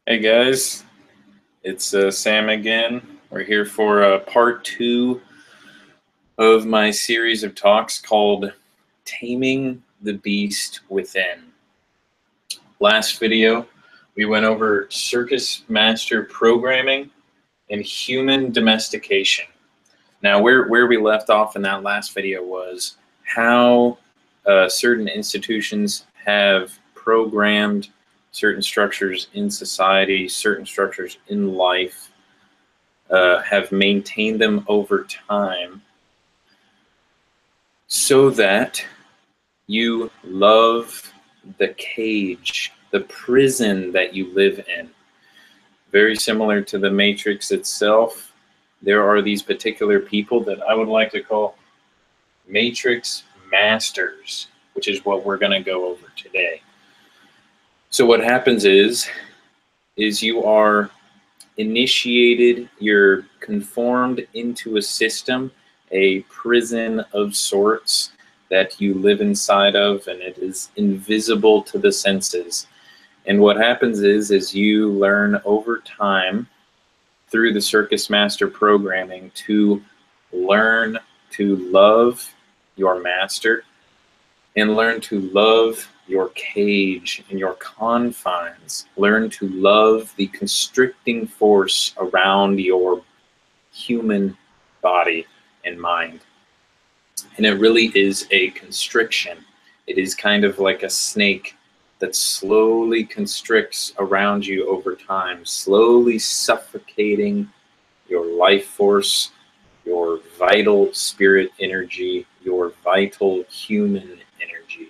Hey guys, it's Sam again. We're here for part two of my series of talks called Taming the Beast Within. Last video, we went over circus master programming and human domestication. Now, where we left off in that last video was how certain institutions have programmed certain structures in society, certain structures in life, have maintained them over time so that you love the cage, the prison that you live in. Very similar to the Matrix itself, there are these particular people that I would like to call Matrix masters, which is what we're going to go over today. So what happens is you are initiated, you're conformed into a system, a prison of sorts that you live inside of, and it is invisible to the senses. And what happens is you learn over time through the Circus Master programming to learn to love your master and learn to love your cage and your confines. Learn to love the constricting force around your human body and mind. And it really is a constriction. It is kind of like a snake that slowly constricts around you over time, slowly suffocating your life force, your vital spirit energy, your vital human energy.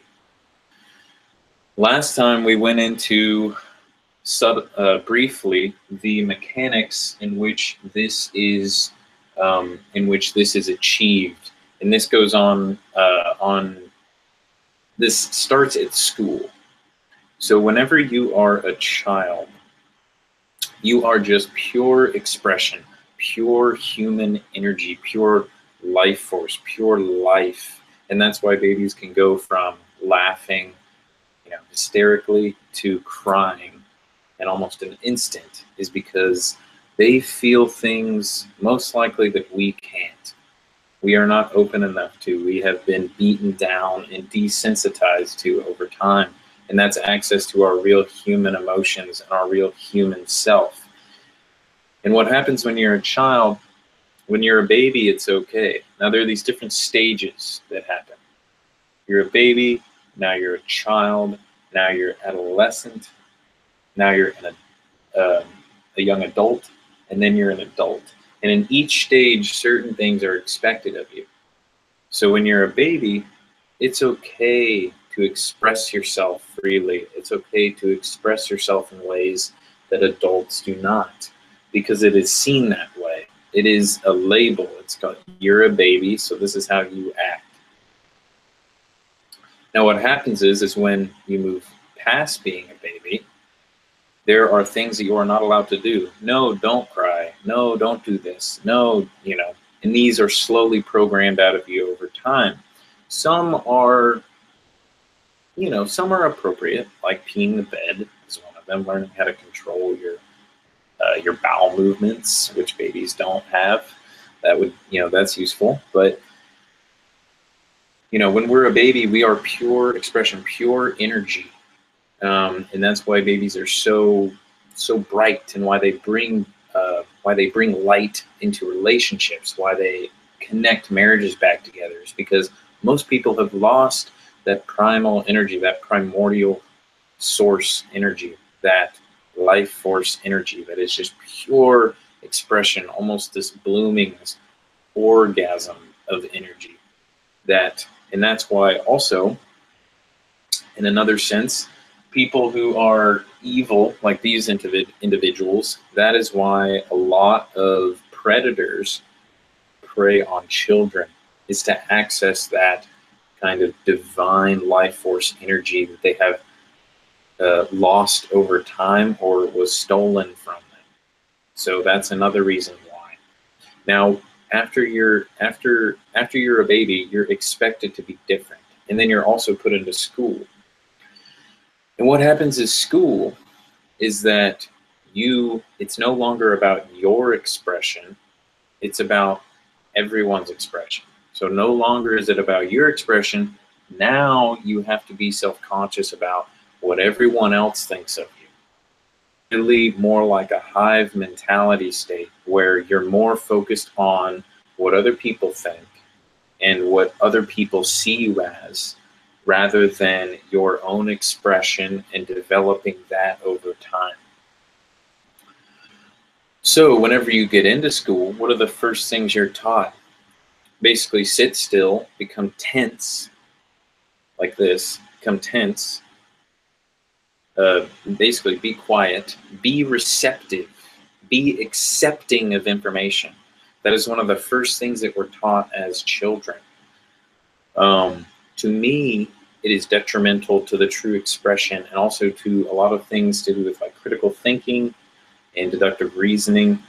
Last time we went into briefly the mechanics in which this is achieved, and this goes on. This starts at school. So whenever you are a child, you are just pure expression, pure human energy, pure life force, pure life, and that's why babies can go from laughing, hysterically to crying in almost an instant, is because they feel things most likely that we can't. We are not open enough to. We have been beaten down and desensitized to over time, and that's access to our real human emotions and our real human self. And what happens when you're a child, when you're a baby, it's okay. Now there are these different stages that happen. You're a baby, now you're a child, now you're adolescent, now you're a young adult, and then you're an adult. And in each stage, certain things are expected of you. So when you're a baby, it's okay to express yourself freely. It's okay to express yourself in ways that adults do not, because it is seen that way. It is a label. It's called, you're a baby, so this is how you act. Now what happens is when you move past being a baby, there are things that you are not allowed to do. No, don't cry. No, don't do this. No, and these are slowly programmed out of you over time. Some are, some are appropriate, like peeing the bed is one of them, learning how to control your bowel movements, which babies don't have. That would, that's useful. But when we're a baby, we are pure expression, pure energy. And that's why babies are so bright, and why they bring light into relationships, why they connect marriages back together, is because most people have lost that primal energy, that primordial source energy, that life force energy that is just pure expression, almost this blooming, this orgasm of energy. And that's why also, in another sense, people who are evil, like these individuals, that is why a lot of predators prey on children, is to access that kind of divine life force energy that they have lost over time or was stolen from them. So that's another reason why. Now, after you're a baby, you're expected to be different, and then you're also put into school. And what happens in school is that it's no longer about your expression, it's about everyone's expression. So no longer is it about your expression. Now you have to be self-conscious about what everyone else thinks of you. Really more like a hive mentality state where you're more focused on what other people think and what other people see you as, rather than your own expression and developing that over time. So whenever you get into school, what are the first things you're taught? Basically, sit still, become tense, like this, become tense. Basically, be quiet, be receptive, be accepting of information. That is one of the first things that we're taught as children. To me, it is detrimental to the true expression, and also to a lot of things to do with like critical thinking and deductive reasoning.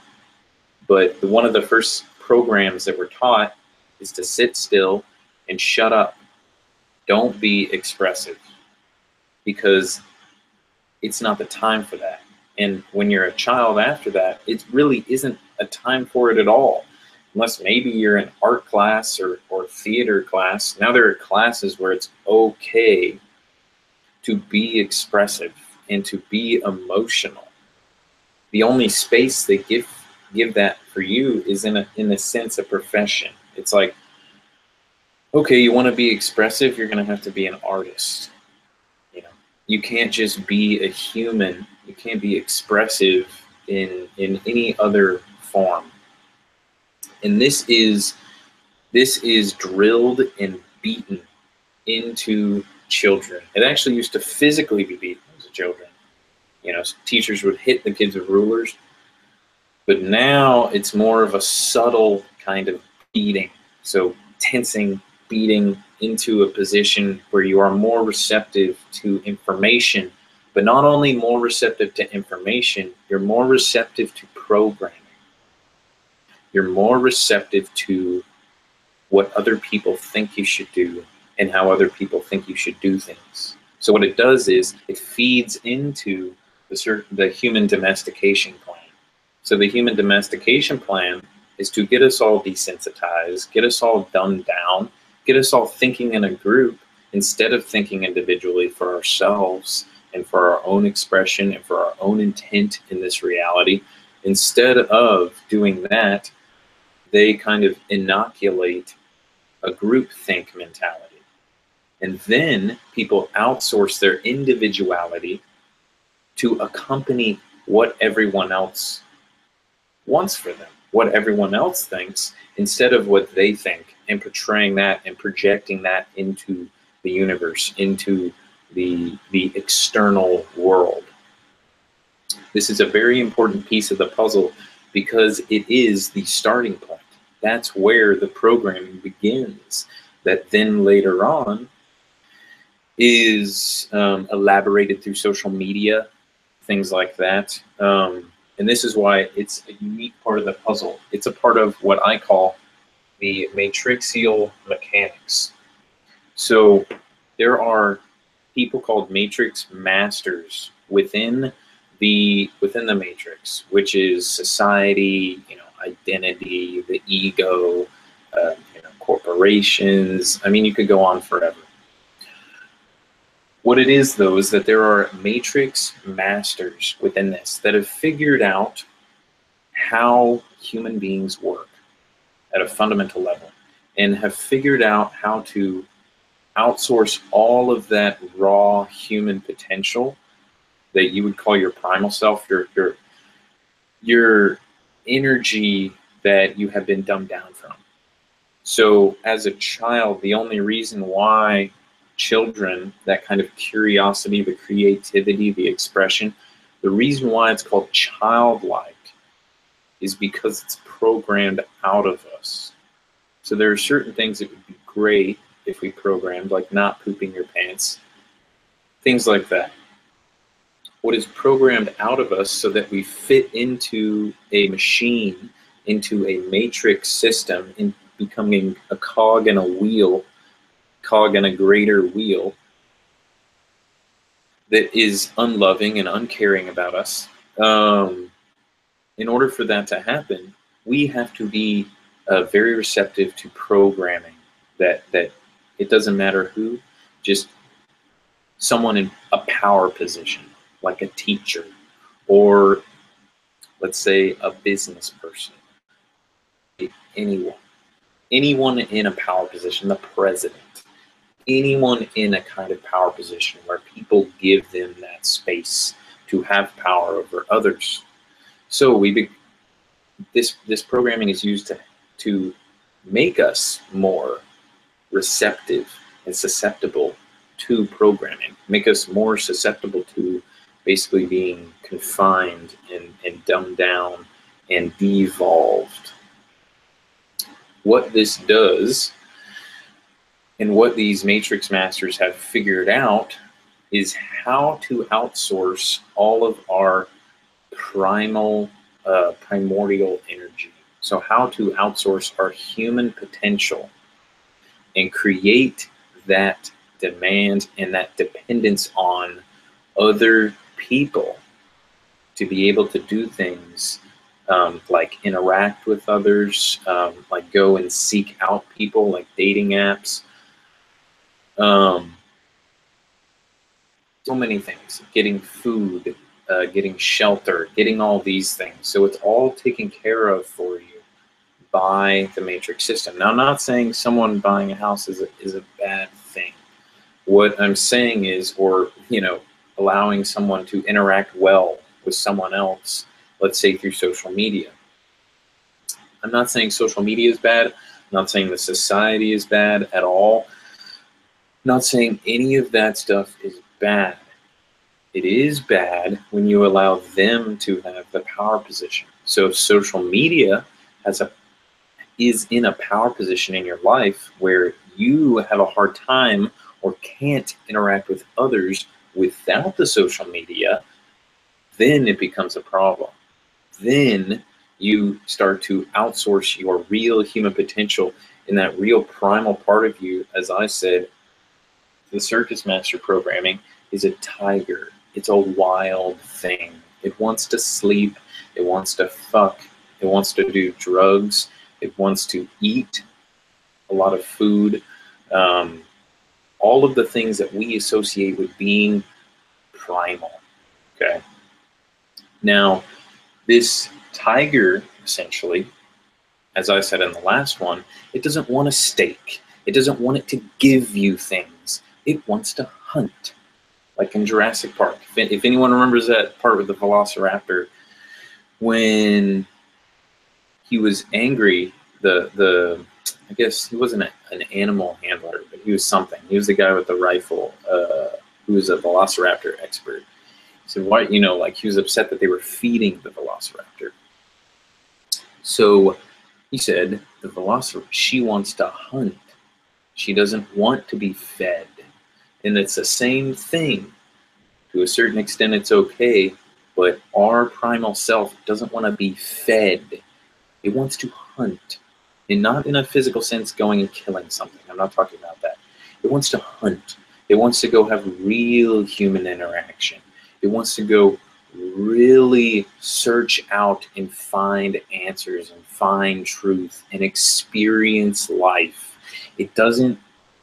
But one of the first programs that we're taught is to sit still and shut up. Don't be expressive, because it's not the time for that. And when you're a child after that, it really isn't a time for it at all. Unless maybe you're in art class or theater class. Now there are classes where it's okay to be expressive and to be emotional. The only space they give that for you is in a sense a profession. It's like, okay, you want to be expressive, you're going to have to be an artist. You know, you can't just be a human. You can't be expressive in any other form. And this is drilled and beaten into children. It actually used to physically be beaten as children. You know, teachers would hit the kids with rulers. But now it's more of a subtle kind of beating. So tensing, beating into a position where you are more receptive to information, but not only more receptive to information, you're more receptive to programming. You're more receptive to what other people think you should do and how other people think you should do things. So what it does is it feeds into the human domestication plan. So the human domestication plan is to get us all desensitized, get us all dumbed down, get us all thinking in a group instead of thinking individually for ourselves and for our own expression and for our own intent in this reality. Instead of doing that, they kind of inoculate a groupthink mentality. And then people outsource their individuality to accompany what everyone else wants for them, what everyone else thinks, instead of what they think, and portraying that and projecting that into the universe, into the external world. This is a very important piece of the puzzle because it is the starting point. That's where the programming begins, that then later on is elaborated through social media, things like that. And this is why it's a unique part of the puzzle. It's a part of what I call the matrixial mechanics. So there are people called matrix masters within the matrix, which is society, identity, the ego, corporations. I mean, you could go on forever. What it is, though, is that there are matrix masters within this that have figured out how human beings work at a fundamental level and have figured out how to outsource all of that raw human potential that you would call your primal self, your energy that you have been dumbed down from. So as a child, the only reason why children, that kind of curiosity, the creativity, the expression, the reason why it's called childlike is because it's programmed out of us. So there are certain things that would be great if we programmed, like not pooping your pants, things like that. What is programmed out of us so that we fit into a machine, into a matrix system, in becoming a cog in a wheel, cog in a greater wheel that is unloving and uncaring about us, In order for that to happen, we have to be very receptive to programming. That it doesn't matter who, just someone in a power position, like a teacher, or let's say a business person, anyone in a power position, the president, anyone in a kind of power position where people give them that space to have power over others. So this programming is used to make us more receptive and susceptible to programming, make us more susceptible to basically being confined and dumbed down and devolved. What this does, and what these Matrix Masters have figured out, is how to outsource all of our primordial energy. So how to outsource our human potential and create that demand and that dependence on other people to be able to do things like interact with others, like go and seek out people, like dating apps. So many things, getting food, getting shelter, getting all these things. So it's all taken care of for you by the Matrix system. Now, I'm not saying someone buying a house is a bad thing. What I'm saying is, or, allowing someone to interact well with someone else, let's say through social media. I'm not saying social media is bad. I'm not saying the society is bad at all. I'm not saying any of that stuff is bad. It is bad when you allow them to have the power position. So if social media is in a power position in your life where you have a hard time or can't interact with others without the social media, then it becomes a problem. Then you start to outsource your real human potential and that real primal part of you. As I said, the Circus Master programming is a tiger. It's a wild thing. It wants to sleep. It wants to fuck. It wants to do drugs. It wants to eat a lot of food. All of the things that we associate with being primal. Okay. Now, this tiger, essentially, as I said in the last one, it doesn't want a steak. It doesn't want it to give you things. It wants to hunt, like in Jurassic Park. If anyone remembers that part with the Velociraptor, when he was angry, I guess he wasn't an animal handler, but he was something. He was the guy with the rifle, who was a Velociraptor expert. He said, why, like he was upset that they were feeding the Velociraptor. So he said, the Velociraptor, she wants to hunt. She doesn't want to be fed. And it's the same thing. To a certain extent, it's okay, but our primal self doesn't want to be fed. It wants to hunt. And not in a physical sense going and killing something. I'm not talking about that. It wants to hunt. It wants to go have real human interaction. It wants to go really search out and find answers and find truth and experience life. It doesn't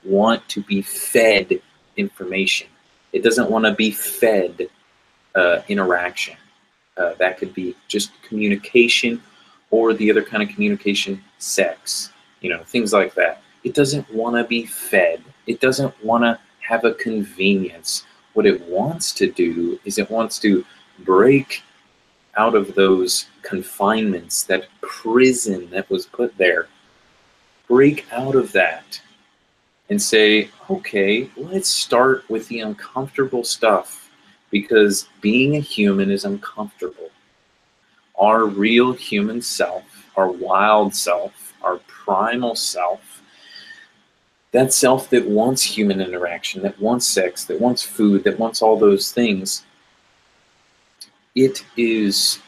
want to be fed information. It doesn't want to be fed interaction. That could be just communication, or the other kind of communication, sex, things like that. It doesn't want to be fed. It doesn't want to have a convenience. What it wants to do is it wants to break out of those confinements, that prison that was put there. Break out of that and say, okay, let's start with the uncomfortable stuff, because being a human is uncomfortable. Our real human self, our wild self, our primal self, that self that wants human interaction, that wants sex, that wants food, that wants all those things, it is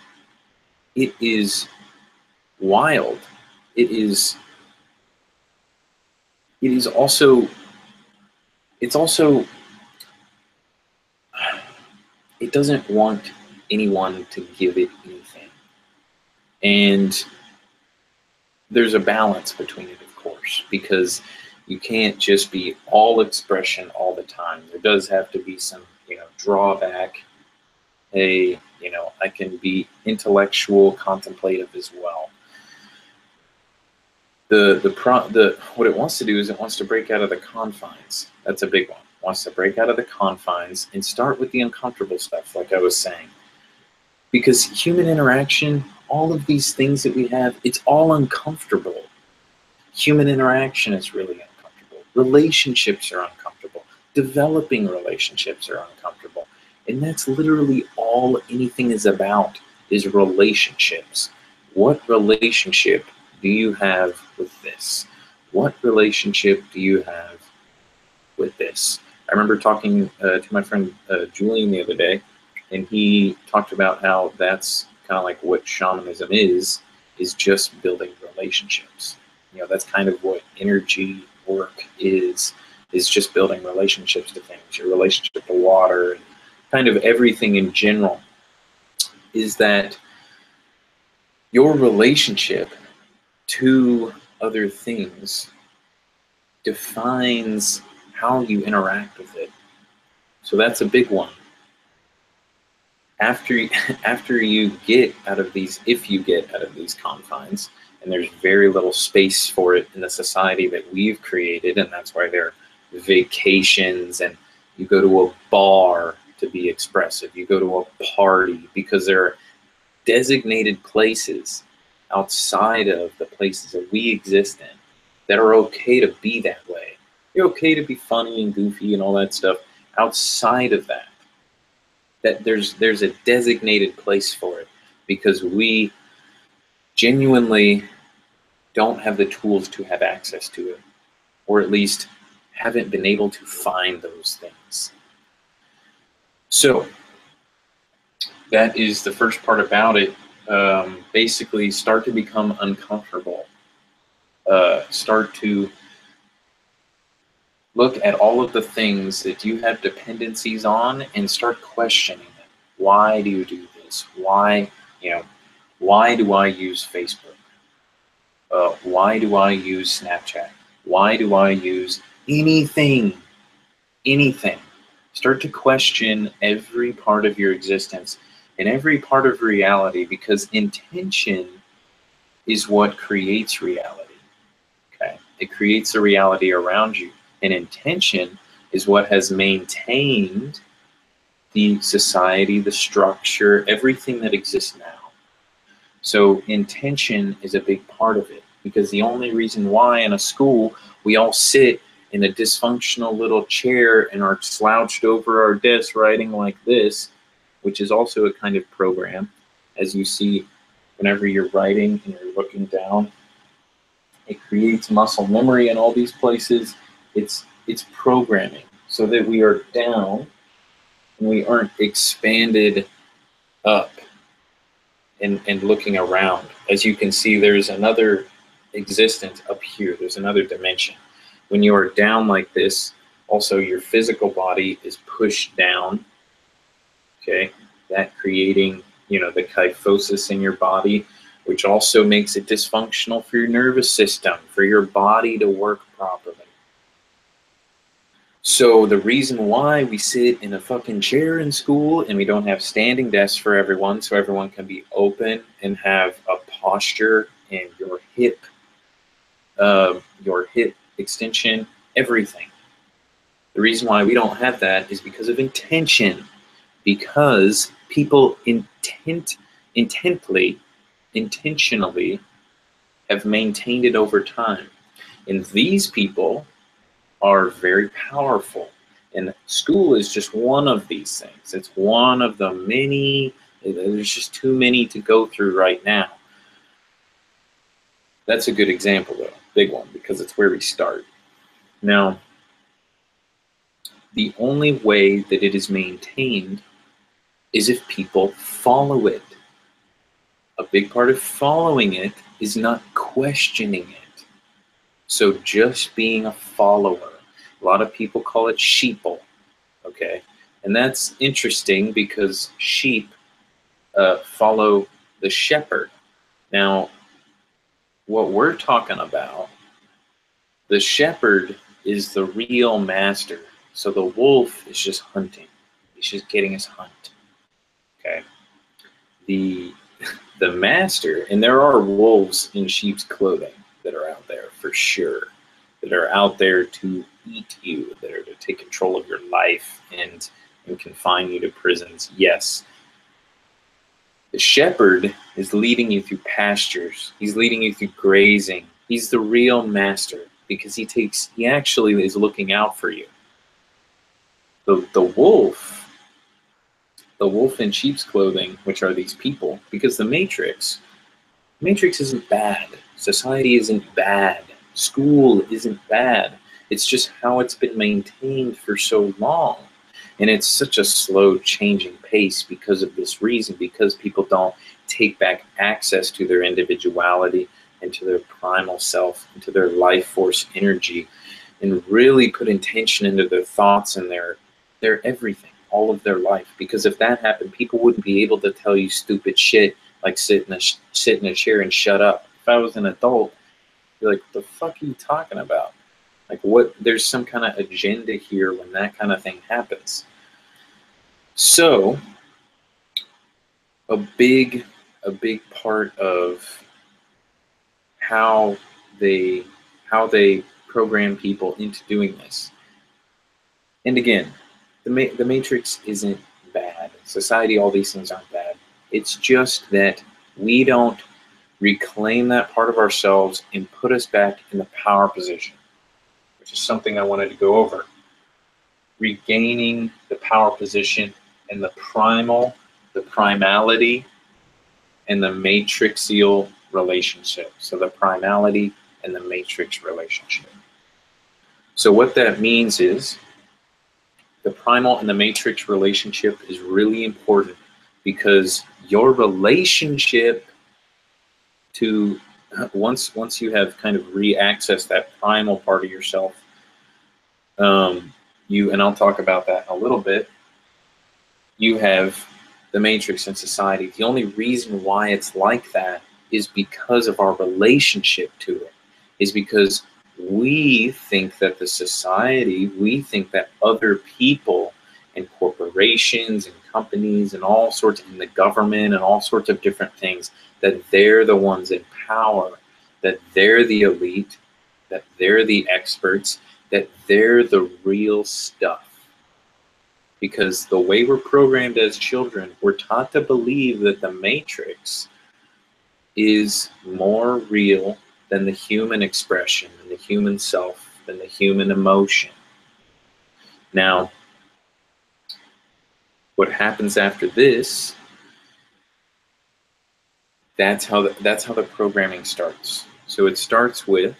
wild. It also it doesn't want anyone to give it anything. And there's a balance between it, of course, because you can't just be all expression all the time. There does have to be some, drawback. Hey, I can be intellectual, contemplative as well. What it wants to do is it wants to break out of the confines. That's a big one. It wants to break out of the confines and start with the uncomfortable stuff, like I was saying. Because human interaction, all of these things that we have, it's all uncomfortable. Human interaction is really uncomfortable. Relationships are uncomfortable. Developing relationships are uncomfortable. And that's literally all anything is about, is relationships. What relationship do you have with this? What relationship do you have with this? I remember talking to my friend Julian the other day, and he talked about how that's kind of like what shamanism is just building relationships. That's kind of what energy work is just building relationships to things, your relationship to water, and kind of everything in general, is that your relationship to other things defines how you interact with it. So that's a big one. After you get out of these, if you get out of these confines, and there's very little space for it in the society that we've created, and that's why there are vacations, and you go to a bar to be expressive, you go to a party, because there are designated places outside of the places that we exist in that are okay to be that way. You're okay to be funny and goofy and all that stuff outside of that. That there's a designated place for it, because we genuinely don't have the tools to have access to it, or at least haven't been able to find those things. So that is the first part about it. Basically, start to become uncomfortable. Start to look at all of the things that you have dependencies on and start questioning them. Why do you do this? Why do I use Facebook? Why do I use Snapchat? Why do I use anything? Anything. Start to question every part of your existence and every part of reality, because intention is what creates reality. Okay? It creates a reality around you. And intention is what has maintained the society, the structure, everything that exists now. So intention is a big part of it, because the only reason why in a school we all sit in a dysfunctional little chair and are slouched over our desk writing like this, which is also a kind of program, as you see whenever you're writing and you're looking down, it creates muscle memory in all these places. It's programming so that we are down and we aren't expanded up and looking around. As you can see, there's another existence up here. There's another dimension. When you are down like this, also your physical body is pushed down. Okay, that creating, the kyphosis in your body, which also makes it dysfunctional for your nervous system, for your body to work properly. So the reason why we sit in a fucking chair in school and we don't have standing desks for everyone, so everyone can be open and have a posture and your hip extension, everything. The reason why we don't have that is because of intention, because people intentionally have maintained it over time. And these people are very powerful. And school is just one of these things. It's one of the many. There's just too many to go through right now. That's a good example, though, big one, because it's where we start. Now, the only way that it is maintained is if people follow it. A big part of following it is not questioning it. So just being a follower. A lot of people call it sheeple, okay? And that's interesting because sheep follow the shepherd. Now, what we're talking about, the shepherd is the real master. So the wolf is just hunting. He's just getting his hunt. Okay. The master, and there are wolves in sheep's clothing that are out there for sure, that are out there to eat you, that are to take control of your life and confine you to prisons. Yes. The shepherd is leading you through pastures. He's leading you through grazing. He's the real master because he actually is looking out for you. The wolf in sheep's clothing, which are these people, because the Matrix isn't bad. Society isn't bad. School isn't bad. It's just how it's been maintained for so long. And it's such a slow changing pace because of this reason, because people don't take back access to their individuality and to their primal self and to their life force energy and really put intention into their thoughts and their everything, all of their life. Because if that happened, people wouldn't be able to tell you stupid shit like sit in a chair and shut up. If I was an adult, I'd be like, what the fuck are you talking about? Like, what? There's some kind of agenda here when that kind of thing happens. So, a big part of how they program people into doing this. And again, the Matrix isn't bad. Society, all these things aren't bad. It's just that we don't reclaim that part of ourselves and put us back in the power position, which is something I wanted to go over. Regaining the power position and the primality, and the matrixial relationship. So the primality and the matrix relationship. So what that means is the primal and the matrix relationship is really important because your relationship to once you have kind of re-accessed that primal part of yourself, and I'll talk about that in a little bit, you have the matrix in society. The only reason why it's like that is because of our relationship to it, is because we think that the society, we think that other people and corporations and companies and all sorts, in the government and all sorts of different things, that they're the ones in power, that they're the elite, that they're the experts, that they're the real stuff. Because the way we're programmed as children, we're taught to believe that the Matrix is more real than the human expression, than the human self, than the human emotion. Now, what happens after this, that's how the programming starts. So it starts with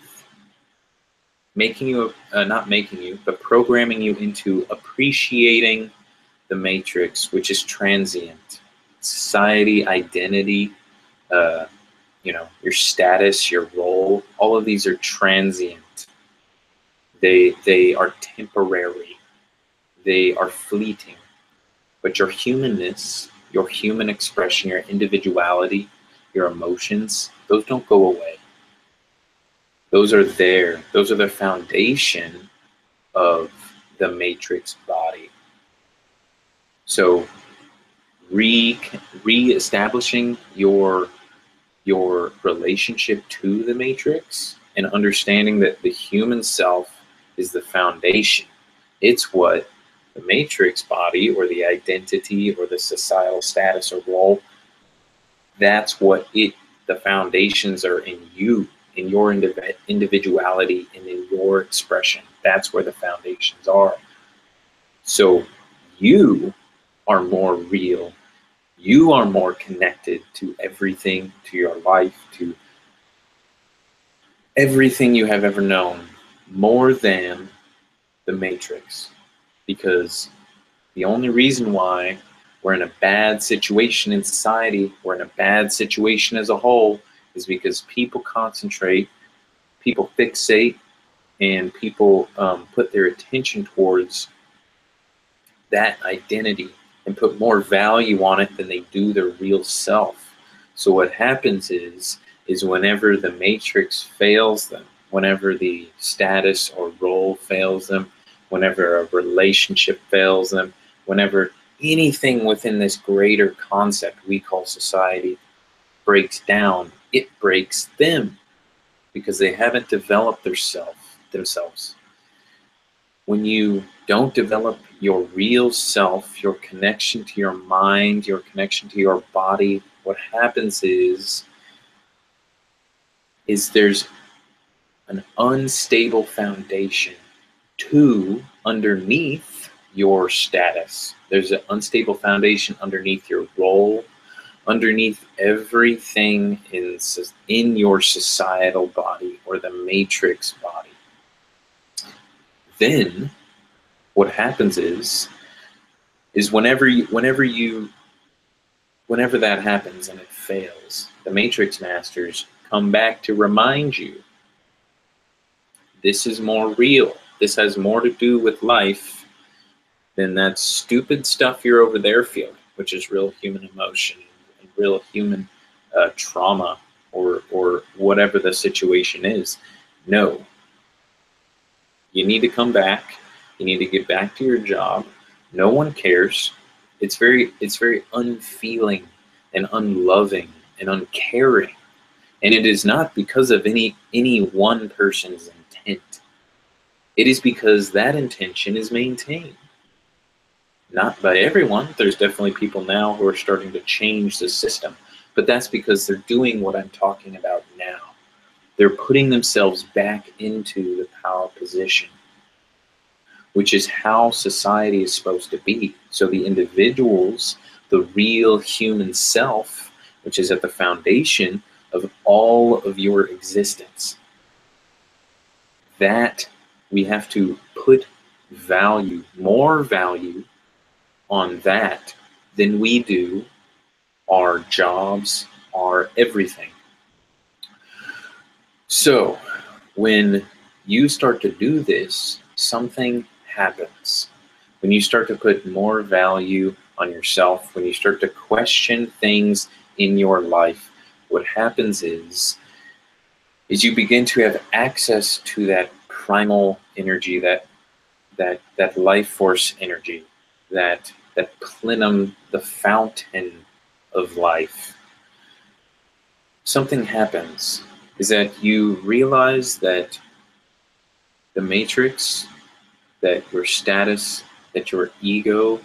making you, but programming you into appreciating the Matrix, which is transient. Society, identity, your status, your role, all of these are transient. They are temporary. They are fleeting. But your humanness, your human expression, your individuality, your emotions, those don't go away. Those are there. Those are the foundation of the Matrix body. So re-establishing your relationship to the Matrix and understanding that the human self is the foundation. It's what the Matrix body or the identity or the societal status or role, that's what the foundations are in you, in your individuality and in your expression. That's where the foundations are. So you are more real. You are more connected to everything, to your life, to everything you have ever known, more than the Matrix. Because the only reason why we're in a bad situation in society, we're in a bad situation as a whole, is because people concentrate, people fixate, and people put their attention towards that identity and put more value on it than they do their real self. So what happens is whenever the matrix fails them, whenever the status or role fails them, whenever a relationship fails them, whenever anything within this greater concept we call society breaks down, it breaks them because they haven't developed themselves. When you don't develop your real self, your connection to your mind, your connection to your body, what happens is there's an unstable foundation underneath your status. There's an unstable foundation underneath your role, underneath everything in your societal body or the matrix body. Then what happens is whenever that happens and it fails, the matrix masters come back to remind you this is more real. This has more to do with life than that stupid stuff you're over there feeling, which is real human emotion and real human trauma or whatever the situation is. No. You need to come back. You need to get back to your job. No one cares. It's very unfeeling and unloving and uncaring. And it is not because of any one person's intent. It is because that intention is maintained. Not by everyone. There's definitely people now who are starting to change the system. But that's because they're doing what I'm talking about now. They're putting themselves back into the power position, which is how society is supposed to be. So the individuals, the real human self, which is at the foundation of all of your existence, that we have to put value, more value on that than we do our jobs, our everything. So when you start to do this, something happens. When you start to put more value on yourself, when you start to question things in your life, what happens is you begin to have access to that primal energy, that life force energy, that plenum, the fountain of life. Something happens is that you realize that the matrix, that your status, that your ego,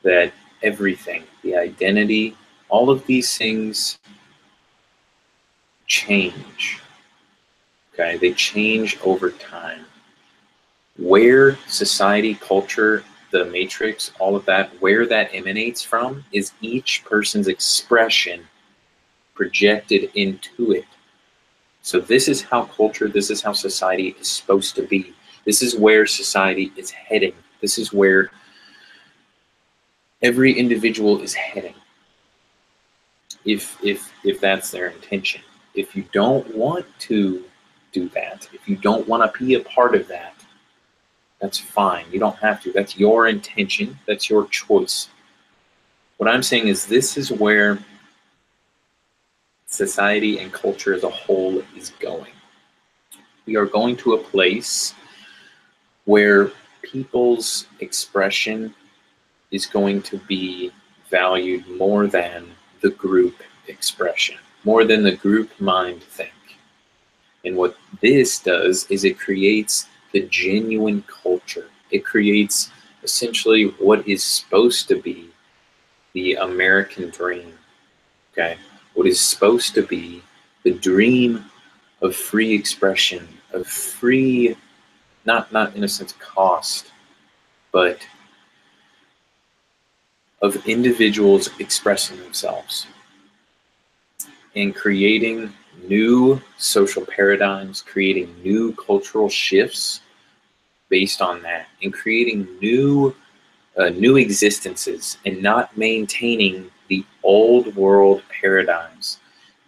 that everything, the identity, all of these things change. Okay, they change over time. Where society, culture, the matrix, all of that, where that emanates from is each person's expression projected into it. So this is how culture, this is how society is supposed to be. This is where society is heading. This is where every individual is heading. If that's their intention. If you don't want to do that, if you don't want to be a part of that, that's fine. You don't have to. That's your intention. That's your choice. What I'm saying is this is where society and culture as a whole is going. We are going to a place where people's expression is going to be valued more than the group expression, more than the group mind think. And what this does is it creates the genuine culture. It creates essentially what is supposed to be the American dream, okay? What is supposed to be the dream of free expression, of free, not in a sense cost, but of individuals expressing themselves and creating new social paradigms, creating new cultural shifts based on that, and creating new existences, and not maintaining the old world paradigms.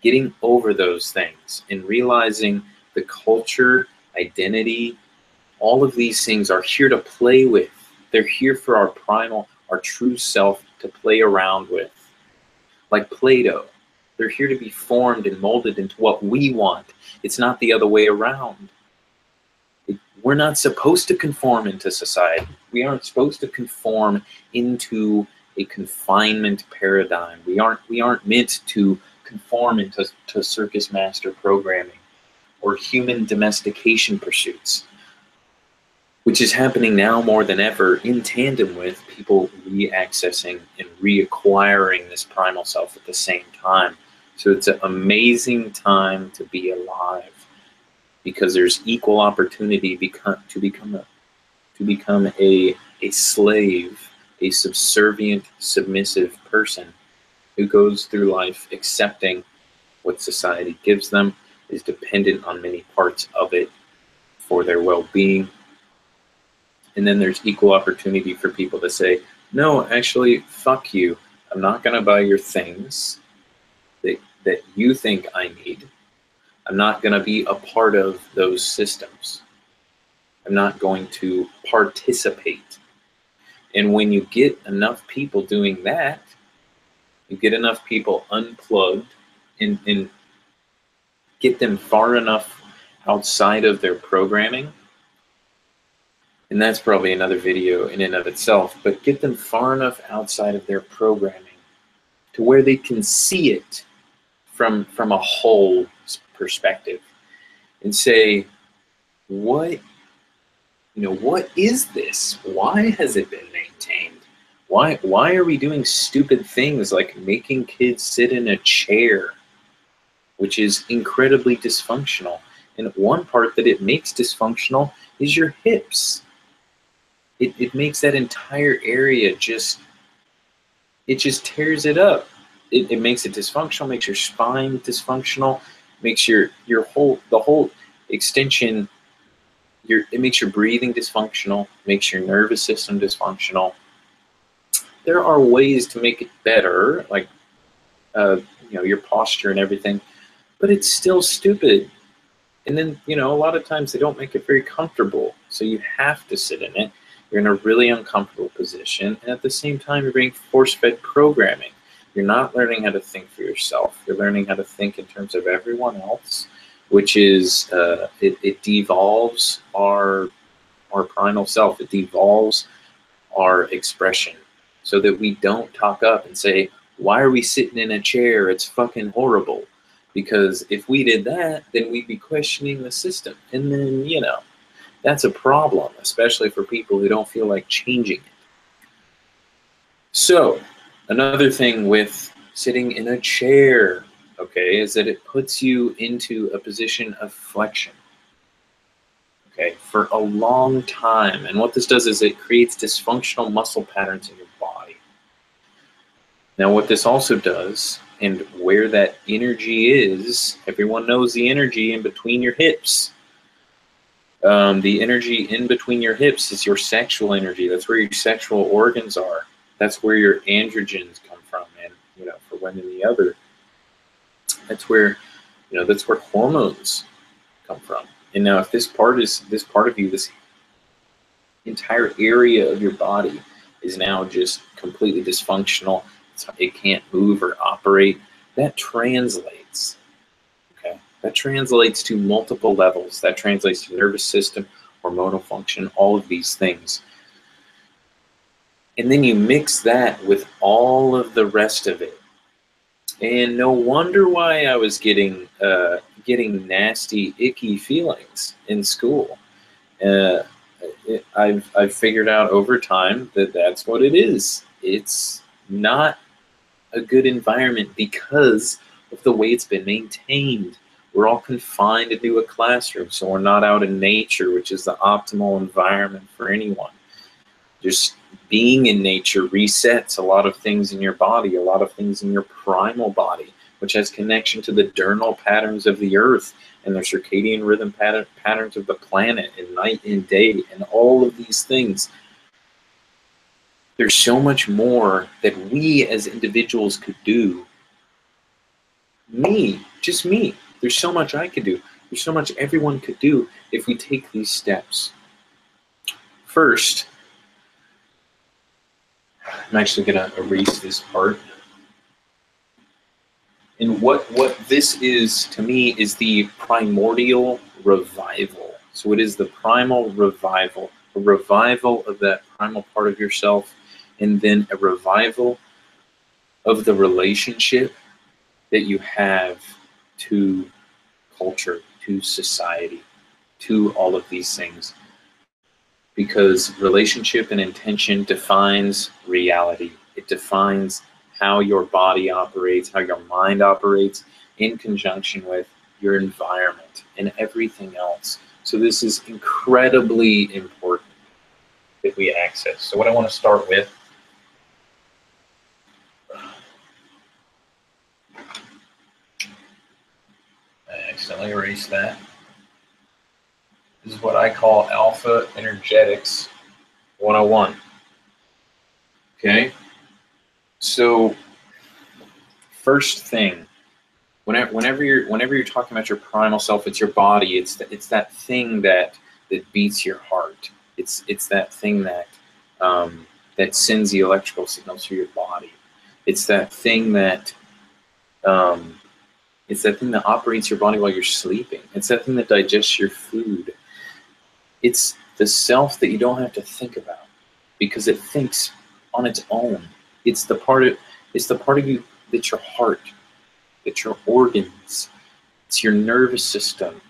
Getting over those things and realizing the culture, identity, all of these things are here to play with. They're here for our primal, our true self to play around with. Like Play-Doh. They're here to be formed and molded into what we want. It's not the other way around. We're not supposed to conform into society. We aren't supposed to conform into a confinement paradigm. We aren't meant to conform into circus master programming or human domestication pursuits, which is happening now more than ever in tandem with people re-accessing and reacquiring this primal self at the same time. So it's an amazing time to be alive, because there's equal opportunity to become a slave, a subservient, submissive person who goes through life accepting what society gives them, is dependent on many parts of it for their well-being. And then there's equal opportunity for people to say, no, actually, fuck you. I'm not going to buy your things that you think I need. I'm not going to be a part of those systems. I'm not going to participate. And when you get enough people doing that, you get enough people unplugged and get them far enough outside of their programming. And that's probably another video in and of itself, but get them far enough outside of their programming to where they can see it from a whole perspective and say, what is this? Why has it been maintained? Why are we doing stupid things like making kids sit in a chair, which is incredibly dysfunctional? And one part that it makes dysfunctional is your hips. It makes that entire area it just tears it up. It makes it dysfunctional, makes your spine dysfunctional, makes the whole extension, it makes your breathing dysfunctional, makes your nervous system dysfunctional. There are ways to make it better, like your posture and everything, but it's still stupid. And then, a lot of times they don't make it very comfortable, so you have to sit in it. You're in a really uncomfortable position, and at the same time, you're being force-fed programming. You're not learning how to think for yourself. You're learning how to think in terms of everyone else, which is, it devolves our primal self. It devolves our expression so that we don't talk up and say, why are we sitting in a chair? It's fucking horrible. Because if we did that, then we'd be questioning the system. And then, that's a problem, especially for people who don't feel like changing it. So, another thing with sitting in a chair, okay, is that it puts you into a position of flexion, okay, for a long time. And what this does is it creates dysfunctional muscle patterns in your body. Now, what this also does, and where that energy is, everyone knows the energy in between your hips. The energy in between your hips is your sexual energy. That's where your sexual organs are. That's where your androgens come from, and for women the other. That's where hormones come from. And now, if this part of you, this entire area of your body is now just completely dysfunctional, it can't move or operate, that translates. Okay, that translates to multiple levels. That translates to nervous system, hormonal function, all of these things. And then you mix that with all of the rest of it. And no wonder why I was getting nasty, icky feelings in school. I've figured out over time that that's what it is. It's not a good environment because of the way it's been maintained. We're all confined into a classroom, so we're not out in nature, which is the optimal environment for anyone. Just being in nature resets a lot of things in your body, a lot of things in your primal body, which has connection to the diurnal patterns of the earth and the circadian rhythm patterns of the planet, and night and day, and all of these things. There's so much more that we as individuals could do. Just me. There's so much I could do. There's so much everyone could do if we take these steps. First, I'm actually going to erase this part. And what this is to me is the primordial revival. So it is the primal revival, a revival of that primal part of yourself, and then a revival of the relationship that you have to culture, to society, to all of these things. Because relationship and intention defines reality. It defines how your body operates, how your mind operates, in conjunction with your environment and everything else. So this is incredibly important that we access. So what I want to start with, I accidentally erased that. This is what I call Alpha Energetics 101. Okay? So first thing, whenever you're talking about your primal self, it's your body. It's that thing that beats your heart. It's that thing that that sends the electrical signals through your body. It's that thing that operates your body while you're sleeping. It's that thing that digests your food. It's the self that you don't have to think about because it thinks on its own. It's the part of you that's your heart, that's your organs, it's your nervous system.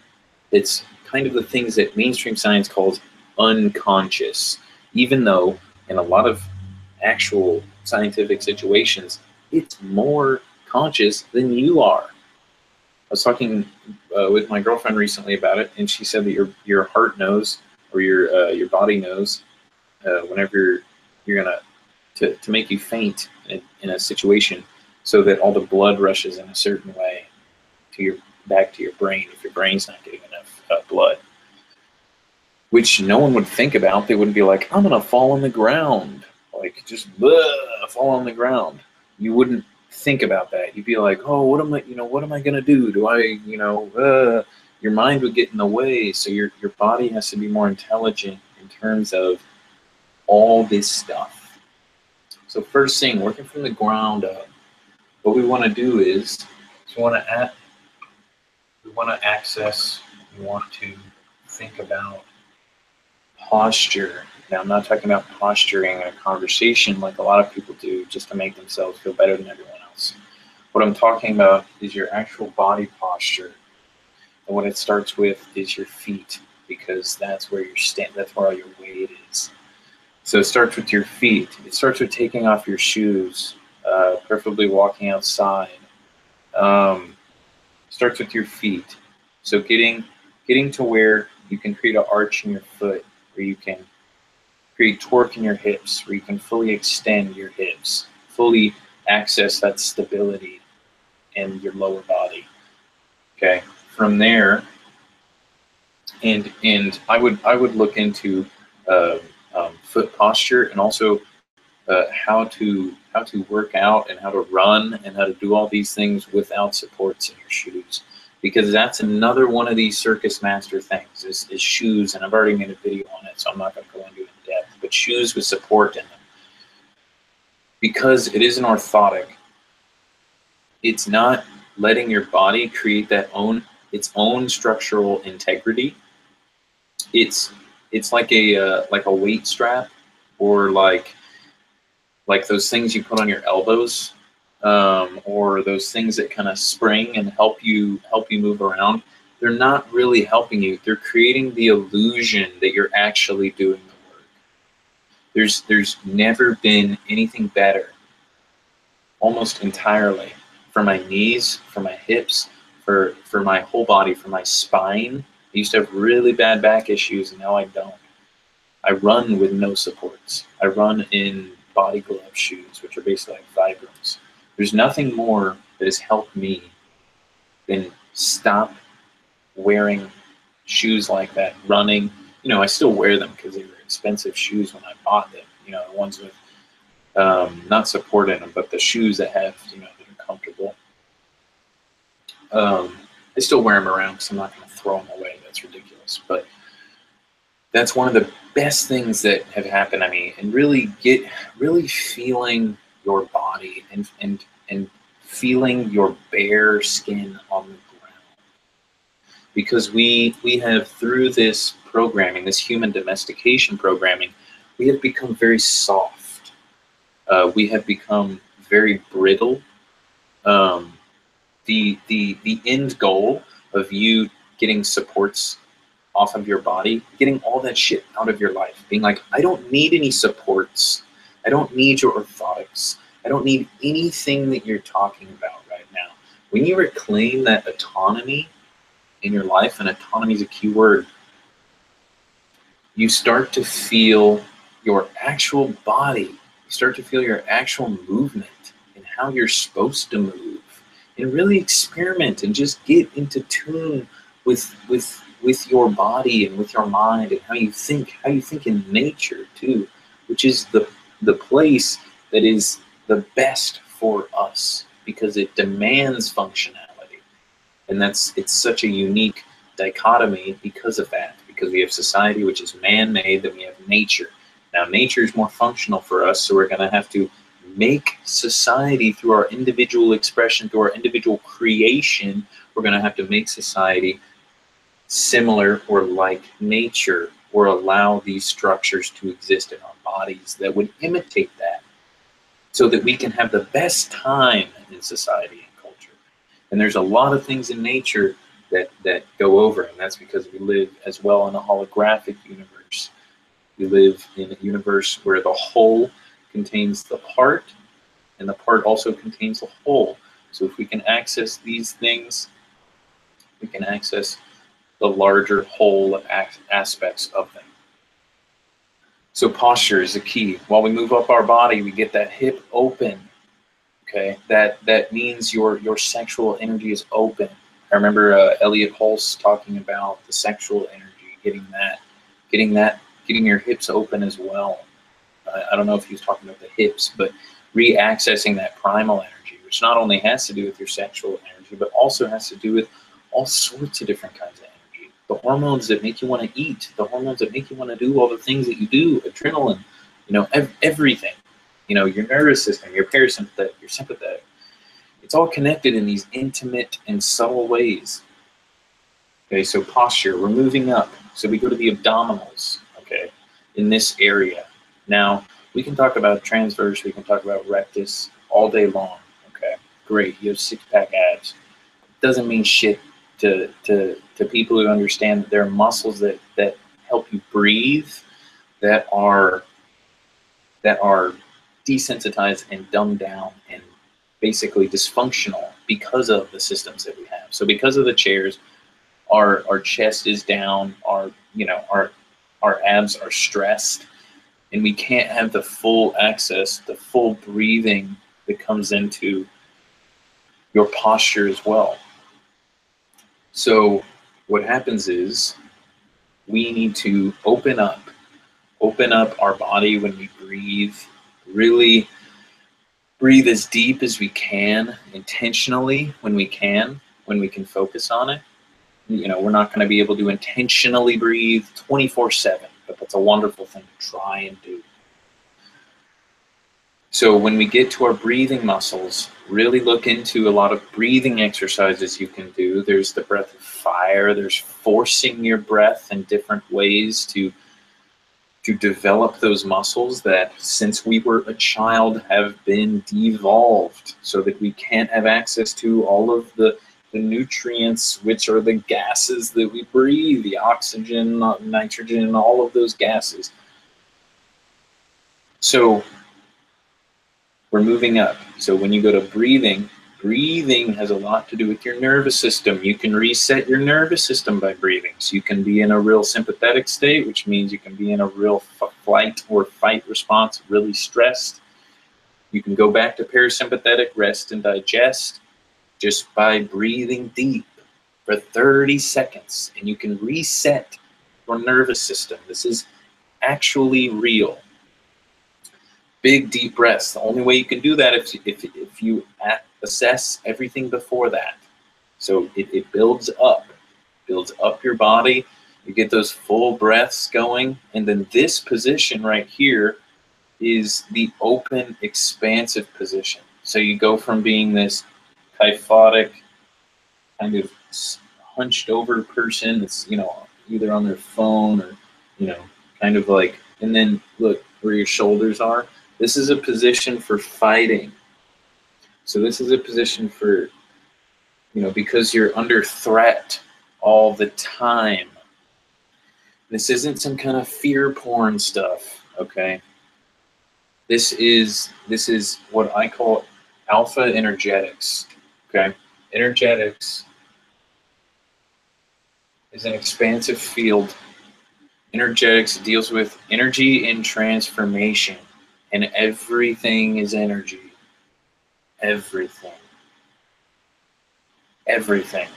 It's kind of the things that mainstream science calls unconscious, even though in a lot of actual scientific situations, it's more conscious than you are. I was talking with my girlfriend recently about it, and she said that your heart knows, or your body knows, whenever you're gonna to make you faint in a situation, so that all the blood rushes in a certain way to back to your brain if your brain's not getting enough blood. Which no one would think about. They wouldn't be like, I'm gonna fall on the ground, like just fall on the ground. You wouldn't think about that. You'd be like, oh, what am I gonna do? Do I, your mind would get in the way. So your body has to be more intelligent in terms of all this stuff. So first thing, working from the ground up, what we want to do is we want to think about posture. Now, I'm not talking about posturing in a conversation like a lot of people do just to make themselves feel better than everyone else. What I'm talking about is your actual body posture. And what it starts with is your feet, because that's where that's where all your weight is. So it starts with your feet. It starts with taking off your shoes, preferably walking outside. Starts with your feet. So getting to where you can create an arch in your foot, where you can create torque in your hips, where you can fully extend your hips, fully access that stability in your lower body. Okay. From there, and I would look into foot posture, and also how to work out and how to run and how to do all these things without supports in your shoes, because that's another one of these circus master things is shoes, and I've already made a video on it, so I'm not going to go into it in depth, but shoes with support in them, because it isn't orthotic. It's not letting your body create its own structural integrity. It's like a weight strap, or like those things you put on your elbows, or those things that kind of spring and help you move around. They're not really helping you. They're creating the illusion that you're actually doing the work. There's never been anything better, almost entirely, for my knees, for my hips, for my whole body, for my spine. I used to have really bad back issues, and now I don't. I run with no supports. I run in body glove shoes, which are basically like Vibrams. There's nothing more that has helped me than stop wearing shoes like that, running. I still wear them because they were expensive shoes when I bought them. The ones with not support in them, but the shoes that have, that are comfortable. I still wear them around because I'm not going to throw them away. That's ridiculous. But That's one of the best things that have happened to me, and really feeling your body and feeling your bare skin on the ground. Because we have, through this programming, this human domestication programming, we have become very soft. We have become very brittle. Um, the end goal of you getting supports off of your body, getting all that shit out of your life, being like, I don't need any supports. I don't need your orthotics. I don't need anything that you're talking about right now. When you reclaim that autonomy in your life, and autonomy is a key word, you start to feel your actual body. You start to feel your actual movement and how you're supposed to move, and really experiment and just get into tune with your body and with your mind and how you think in nature too, which is the place that is the best for us because it demands functionality. And it's such a unique dichotomy because of that, because we have society which is man-made, then we have nature. Now nature is more functional for us, so we're going to have to make society through our individual expression, through our individual creation. We're going to have to make society similar or like nature, or allow these structures to exist in our bodies that would imitate that, so that we can have the best time in society and culture. And there's a lot of things in nature that go over, and that's because we live as well in a holographic universe. We live in a universe where the whole contains the part, and the part also contains the whole. So if we can access these things, we can access the larger whole aspects of them. So posture is the key. While we move up our body, we get that hip open. Okay, that means your sexual energy is open. I remember Elliot Hulse talking about the sexual energy, getting your hips open as well. I don't know if he was talking about the hips, but re-accessing that primal energy, which not only has to do with your sexual energy, but also has to do with all sorts of different kinds of energy. The hormones that make you want to eat, the hormones that make you want to do all the things that you do, adrenaline, everything. Your nervous system, your parasympathetic, your sympathetic. It's all connected in these intimate and subtle ways. Okay, so posture, we're moving up. So we go to the abdominals, okay, in this area. Now, we can talk about transverse, we can talk about rectus all day long, okay? Great, you have six-pack abs. Doesn't mean shit to people who understand that there are muscles that help you breathe that are desensitized and dumbed down and basically dysfunctional because of the systems that we have. So because of the chairs, our chest is down, our abs are stressed, and we can't have the full access, the full breathing that comes into your posture as well. So what happens is we need to open up our body when we breathe, really breathe as deep as we can, intentionally when we can focus on it. We're not going to be able to intentionally breathe 24/7, but that's a wonderful thing to try and do. So when we get to our breathing muscles, really look into a lot of breathing exercises you can do. There's the breath of fire. There's forcing your breath in different ways to develop those muscles that, since we were a child, have been devolved so that we can't have access to all of the nutrients, which are the gases that we breathe, the oxygen, nitrogen, all of those gases. So we're moving up. So when you go to breathing has a lot to do with your nervous system. You can reset your nervous system by breathing. So you can be in a real sympathetic state, which means you can be in a real flight or fight response, really stressed. You can go back to parasympathetic, rest and digest, just by breathing deep for 30 seconds. And you can reset your nervous system. This is actually real. Big deep breaths. The only way you can do that if you assess everything before that. So it builds up your body. You get those full breaths going, and then this position right here is the open, expansive position. So you go from being this kyphotic, kind of hunched over person that's, you know, either on their phone or, you know, kind of like, and then look where your shoulders are. This is a position for fighting. So this is a position for, you know, because you're under threat all the time. This isn't some kind of fear porn stuff, okay? This is what I call alpha energetics, okay? Energetics is an expansive field. Energetics deals with energy and transformation, and everything is energy. Everything. Everything.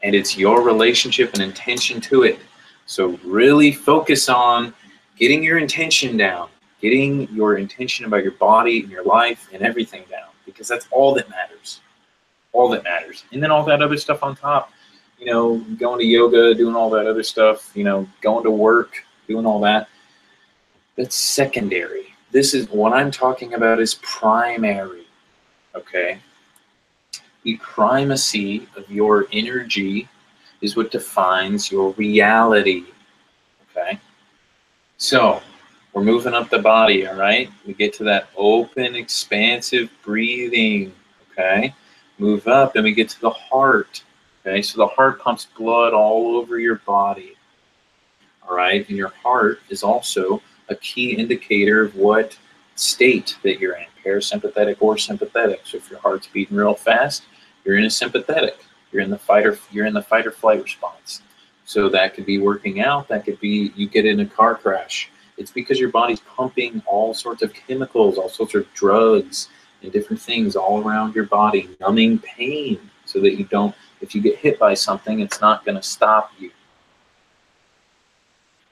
And it's your relationship and intention to it. So really focus on getting your intention down, getting your intention about your body and your life and everything down, because that's all that matters. All that matters. And then all that other stuff on top, you know, going to yoga, doing all that other stuff, you know, going to work, doing all that, that's secondary. This is what I'm talking about is primary, okay? The primacy of your energy is what defines your reality, okay? So we're moving up the body, all right? We get to that open, expansive breathing, okay? Move up, and we get to the heart, okay? So the heart pumps blood all over your body, all right? And your heart is also a key indicator of what state that you're in, parasympathetic or sympathetic. So if your heart's beating real fast, you're in a sympathetic. You're in the fight or flight response. So that could be working out. That could be you get in a car crash. It's because your body's pumping all sorts of chemicals, all sorts of drugs and different things all around your body, numbing pain so that you don't, if you get hit by something, it's not going to stop you.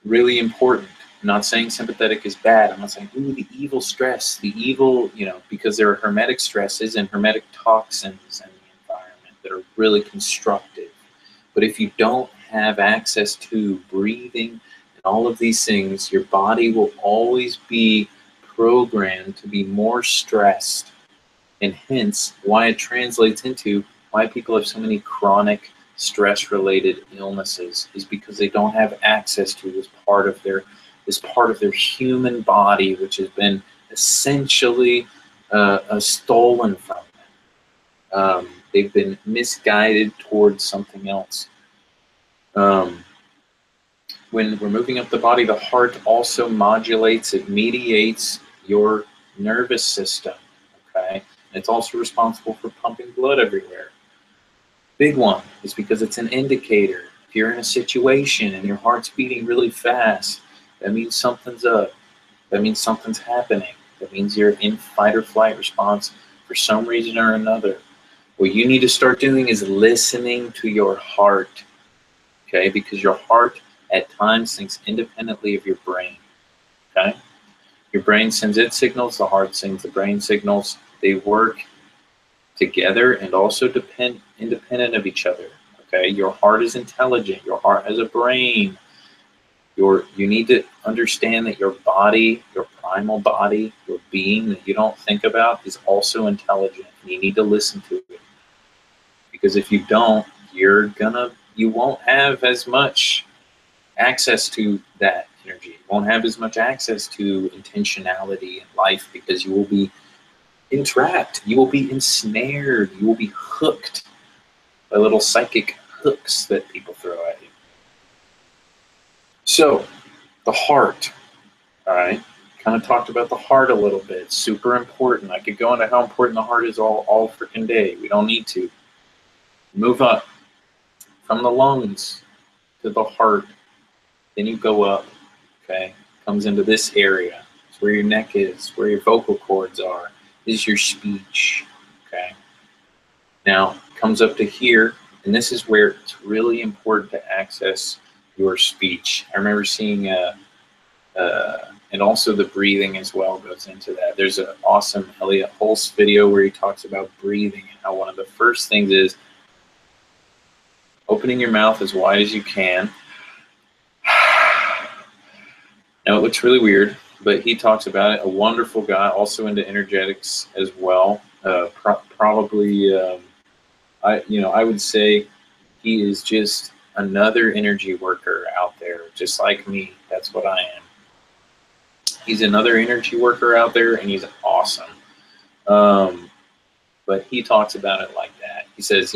Really important. I'm not saying sympathetic is bad. I'm not saying, ooh, the evil stress, the evil, you know, because there are hermetic stresses and hermetic toxins in the environment that are really constructive. But if you don't have access to breathing and all of these things, your body will always be programmed to be more stressed. And hence why it translates into why people have so many chronic stress-related illnesses is because they don't have access to this part of their human body, which has been essentially stolen from them. They've been misguided towards something else. When we're moving up the body, the heart also modulates, it mediates your nervous system, okay? And it's also responsible for pumping blood everywhere. Big one is because it's an indicator. If you're in a situation and your heart's beating really fast, that means something's up. That means something's happening. That means you're in fight or flight response for some reason or another. What you need to start doing is listening to your heart, okay? Because your heart at times thinks independently of your brain, okay? Your brain sends its signals, the heart sends the brain signals. They work together and also independent of each other, okay? Your heart is intelligent. Your heart has a brain. You need to understand that your body, your primal body, your being that you don't think about is also intelligent. You need to listen to it. Because if you don't, you won't have as much access to that energy. You won't have as much access to intentionality in life because you will be entrapped. You will be ensnared. You will be hooked by little psychic hooks that people throw at you. So, the heart, all right? Kind of talked about the heart a little bit. Super important. I could go into how important the heart is all freaking day. We don't need to. Move up from the lungs to the heart. Then you go up, okay? Comes into this area. It's where your neck is, where your vocal cords are. This is your speech, okay? Now, comes up to here, and this is where it's really important to access your speech. I remember seeing, and also the breathing as well goes into that. There's an awesome Elliot Hulse video where he talks about breathing and how one of the first things is opening your mouth as wide as you can, Now, it looks really weird, but he talks about it. A wonderful guy, also into energetics as well. Probably, I would say he is just another energy worker out there, just like me. That's what I am. He's another energy worker out there, and he's awesome. But he talks about it like that. He says,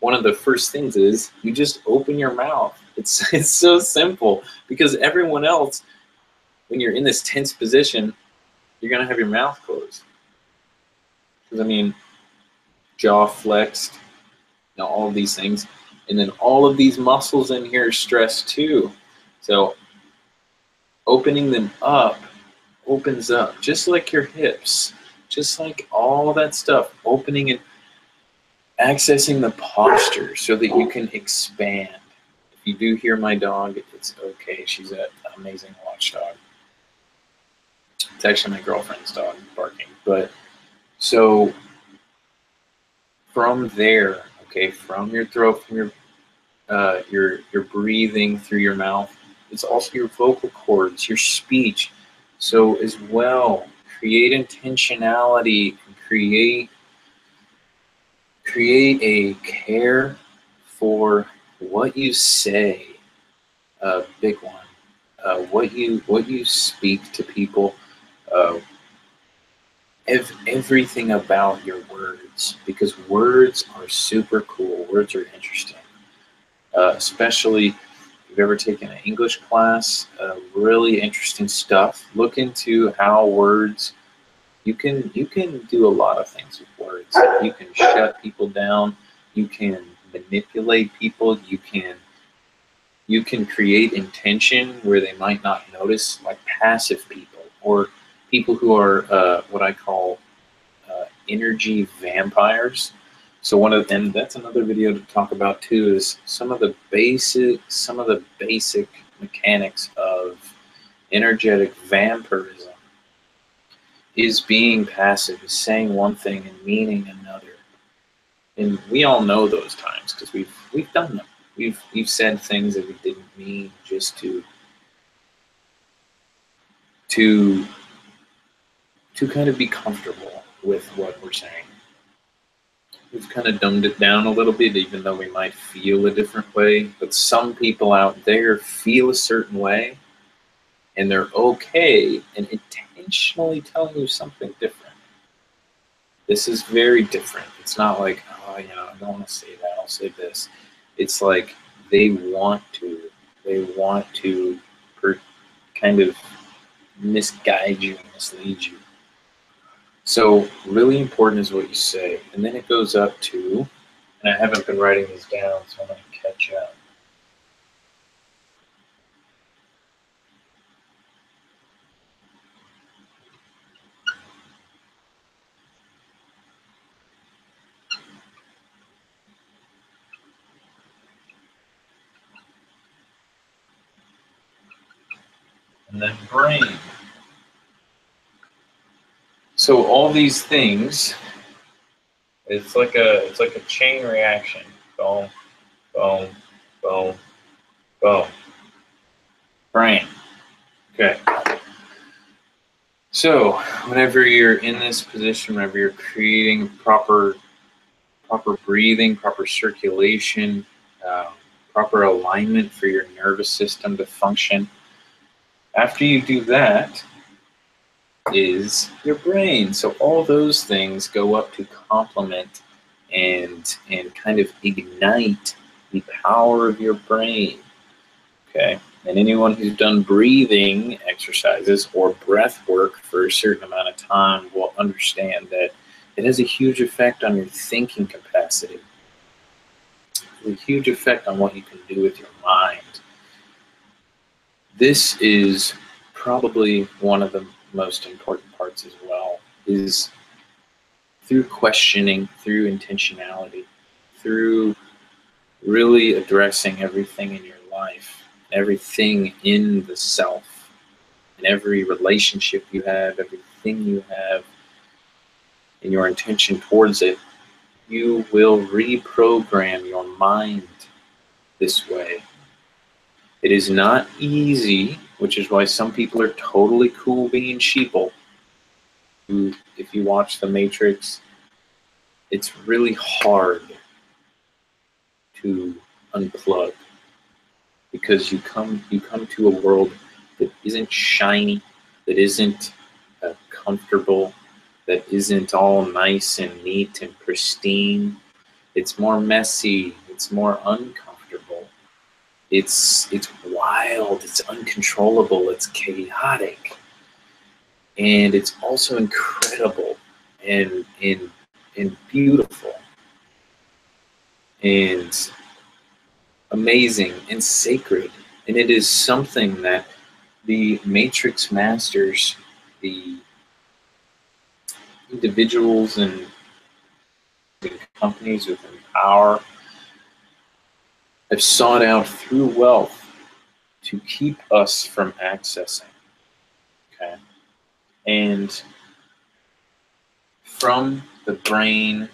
one of the first things is you just open your mouth. It's so simple, because everyone else, when you're in this tense position, you're going to have your mouth closed. Because, jaw flexed, all of these things. And then all of these muscles in here are stressed too. So opening them up opens up, just like your hips, just like all that stuff, opening and accessing the posture so that you can expand. If you do hear my dog, it's okay. She's an amazing watchdog. It's actually my girlfriend's dog barking. But so from there, okay, from your throat, from your breathing through your mouth, it's also your vocal cords, your speech. So as well, create intentionality, create a care for what you say. Big one. What you speak to people. Everything about your words, because words are super cool. Words are interesting, especially if you've ever taken an English class. Really interesting stuff. Look into how words. You can do a lot of things with words. You can shut people down. You can manipulate people. You can create intention where they might not notice, like passive people or people who are what I call energy vampires. So and that's another video to talk about too, is some of the basic mechanics of energetic vampirism. Is being passive, is saying one thing and meaning another. And we all know those times because we've done them. We've said things that we didn't mean, just to kind of be comfortable with what we're saying. We've kind of dumbed it down a little bit, even though we might feel a different way. But some people out there feel a certain way, and they're okay and intentionally telling you something different. This is very different. It's not like, I don't want to say that, I'll say this. It's like they want to kind of misguide you, mislead you. So really important is what you say. And then it goes up to, and I haven't been writing these down, so I'm going to catch up. And then brain. So all these things, it's like a chain reaction. Boom, boom, boom, boom. Brain. Okay. So whenever you're in this position, whenever you're creating proper breathing, proper circulation, proper alignment for your nervous system to function, after you do that is your brain. So all those things go up to complement and kind of ignite the power of your brain. Okay. And anyone who's done breathing exercises or breath work for a certain amount of time will understand that it has a huge effect on your thinking capacity. A huge effect on what you can do with your mind. This is probably one of the most important parts as well, is through questioning, through intentionality, through really addressing everything in your life, everything in the self, in every relationship you have, everything you have, and your intention towards it, you will reprogram your mind this way. It is not easy which is why some people are totally cool being sheeple. If you watch The Matrix, it's really hard to unplug, because you come to a world that isn't shiny, that isn't comfortable, that isn't all nice and neat and pristine. It's more messy. It's more uncomfortable. It's wild. It's uncontrollable. It's chaotic, and it's also incredible and beautiful and amazing and sacred. And it is something that the Matrix Masters, the individuals and companies within power, have sought out through wealth to keep us from accessing. Okay? And from the brain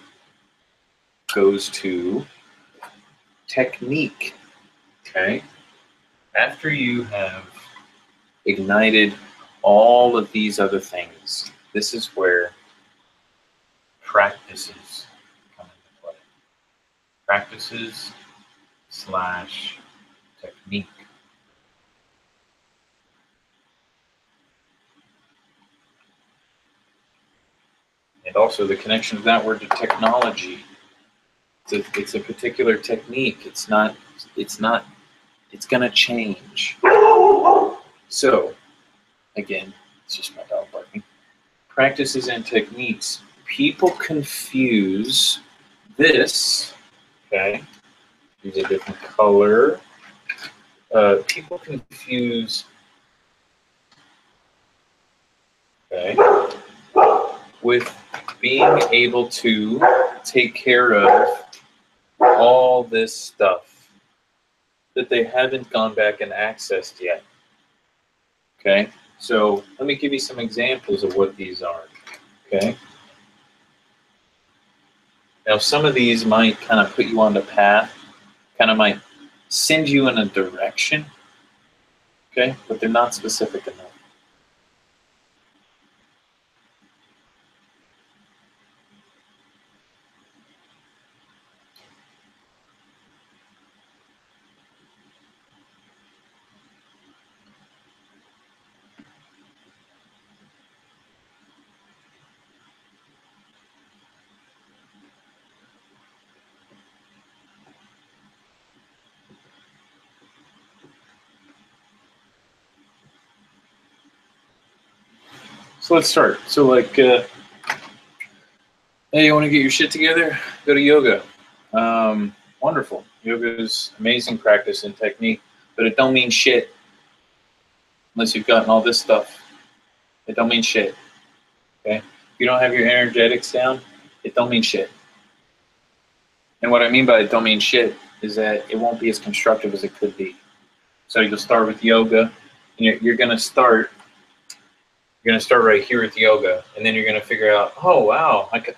goes to technique. Okay? After you have ignited all of these other things, this is where practices come into play. Practices / technique. And also the connection of that word to technology. It's a particular technique. It's gonna change. So, again, it's just my dog barking. Practices and techniques. People confuse this, okay? Use a different color. People confuse, okay, with being able to take care of all this stuff that they haven't gone back and accessed yet. Okay, so let me give you some examples of what these are. Okay, now some of these might kind of put you on the path, kind of might send you in a direction, okay, but they're not specific enough. So let's start. So like, hey, you want to get your shit together? Go to yoga. Wonderful. Yoga is amazing practice and technique, but it don't mean shit unless you've gotten all this stuff. It don't mean shit. Okay? If you don't have your energetics down, it don't mean shit. And what I mean by it don't mean shit is that it won't be as constructive as it could be. So you'll start with yoga, and you're gonna start right here with yoga, and then you're gonna figure out, oh wow, I could,